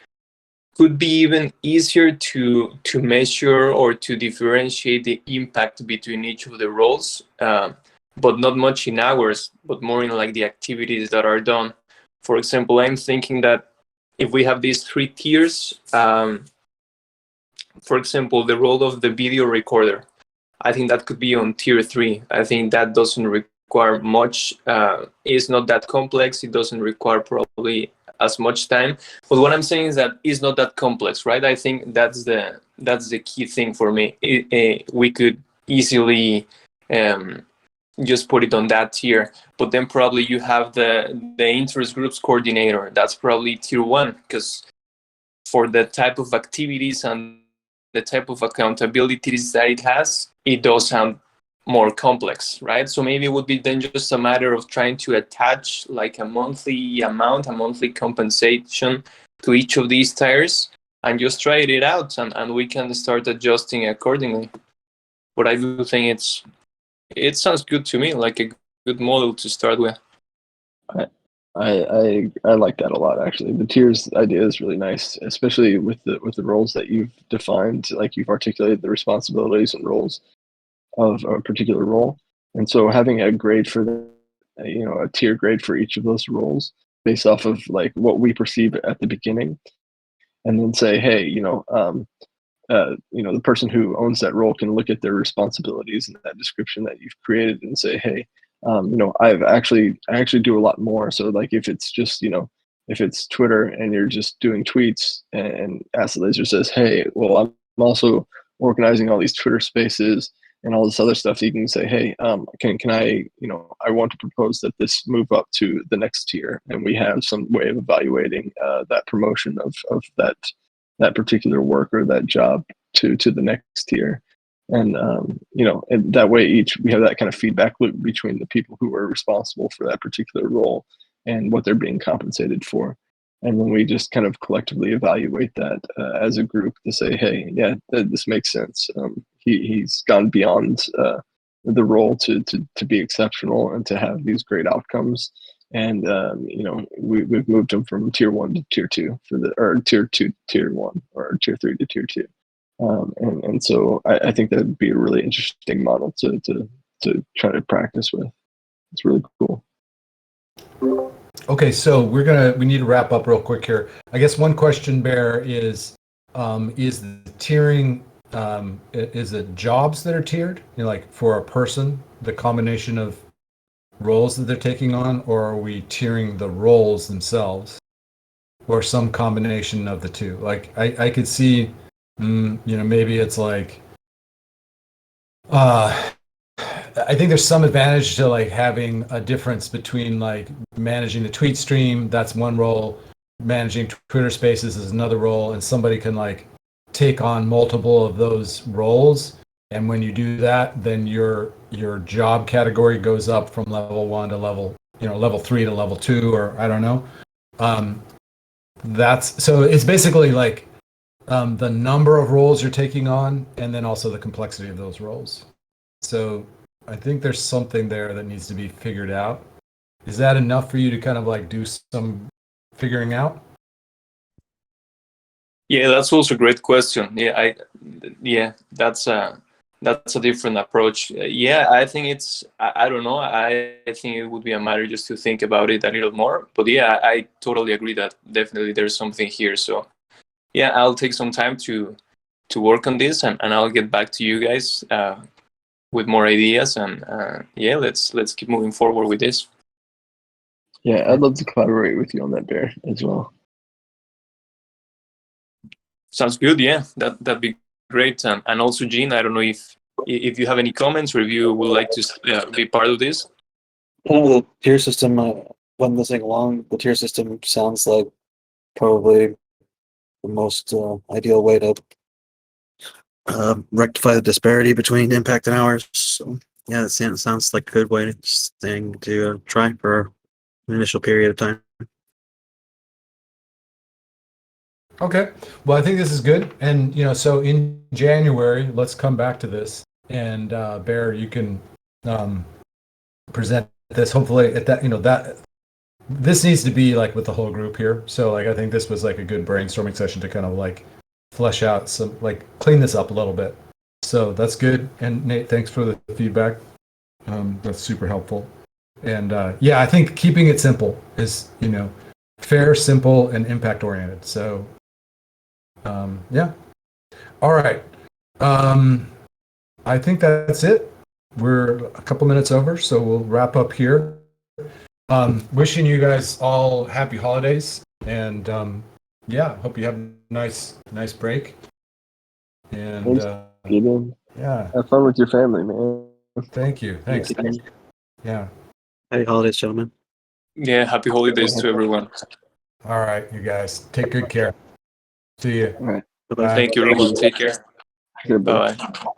could be even easier to measure or to differentiate the impact between each of the roles, but not much in hours, but more in like the activities that are done. For example, I'm thinking that if we have these 3 tiers, for example, the role of the video recorder, I think that could be on tier 3. I think that doesn't require much. It's not that complex. It doesn't require probably as much time. But what I'm saying is that it's not that complex, right? I think that's the key thing for me. We could easily just put it on that tier. But then probably you have the interest groups coordinator. That's probably tier 1, because for the type of activities and the type of accountabilities that it has, it does sound more complex, right? So maybe it would be then just a matter of trying to attach like a monthly amount, a monthly compensation to each of these tiers, and just try it out, and we can start adjusting accordingly. But I do think it sounds good to me, like a good model to start with. I like that a lot, actually. The tiers idea is really nice, especially with the roles that you've defined. Like, you've articulated the responsibilities and roles of a particular role, and so having a grade for the, a tier grade for each of those roles based off of like what we perceive at the beginning, and then say, hey, the person who owns that role can look at their responsibilities and that description that you've created and say, hey, I actually do a lot more. So like, if it's just, if it's Twitter and you're just doing tweets, and Acid Laser says, hey, well, I'm also organizing all these Twitter spaces and all this other stuff, you can say, hey, can I, I want to propose that this move up to the next tier, and we have some way of evaluating that promotion of that particular work or that job to the next tier. And and that way we have that kind of feedback loop between the people who are responsible for that particular role and what they're being compensated for. And then we just kind of collectively evaluate that as a group to say, hey, yeah, this makes sense. He's gone beyond the role to be exceptional and to have these great outcomes. And we've moved him from tier 1 to tier 2 or tier 2 to tier 1, or tier 3 to tier 2. And so I think that would be a really interesting model to try to practice with. It's really cool. Okay, so we need to wrap up real quick here. I guess one question, Bear, is the tiering, is it jobs that are tiered? Like for a person, the combination of roles that they're taking on, or are we tiering the roles themselves, or some combination of the two? Like I could see, maybe it's like, I think there's some advantage to like having a difference between like managing the tweet stream, that's one role, managing Twitter Spaces is another role, and somebody can like take on multiple of those roles. And when you do that, then your job category goes up from level 1 to level 3 to level 2, or I don't know. So it's basically like the number of roles you're taking on, and then also the complexity of those roles. So I think there's something there that needs to be figured out. Is that enough for you to kind of like do some figuring out? Yeah, that's also a great question. That's a different approach. I think I don't know. I think it would be a matter just to think about it a little more. But yeah, I totally agree that definitely there's something here. So yeah, I'll take some time to work on this, and I'll get back to you guys with more ideas. And let's keep moving forward with this. Yeah, I'd love to collaborate with you on that, Bear, as well. Sounds good. Yeah, that'd be great. And also, Gene, I don't know if you have any comments, or if you would like to be part of this. The tier system, when listening along, the tier system sounds like probably the most ideal way to rectify the disparity between impact and hours. So yeah, it sounds like a good way to try for an initial period of time. Okay. Well, I think this is good. And, so in January, let's come back to this. And Bear, you can present this hopefully at that, that this needs to be like with the whole group here. So like, I think this was like a good brainstorming session to kind of like flesh out some, like clean this up a little bit. So that's good. And Nate, thanks for the feedback. That's super helpful. And yeah, I think keeping it simple is, fair, simple, and impact oriented. So yeah. All right. I think that's it. We're a couple minutes over, so we'll wrap up here. Wishing you guys all happy holidays, and yeah, hope you have a nice break. And Thanks, Gideon. yeah, Have fun with your family, man. thank you. Thanks. Yeah. Happy holidays, gentlemen. Yeah, happy holidays to everyone. All right, you guys, take good care. See you. All right. Bye-bye. Thank you, Ruben. Take care. Goodbye. Bye bye.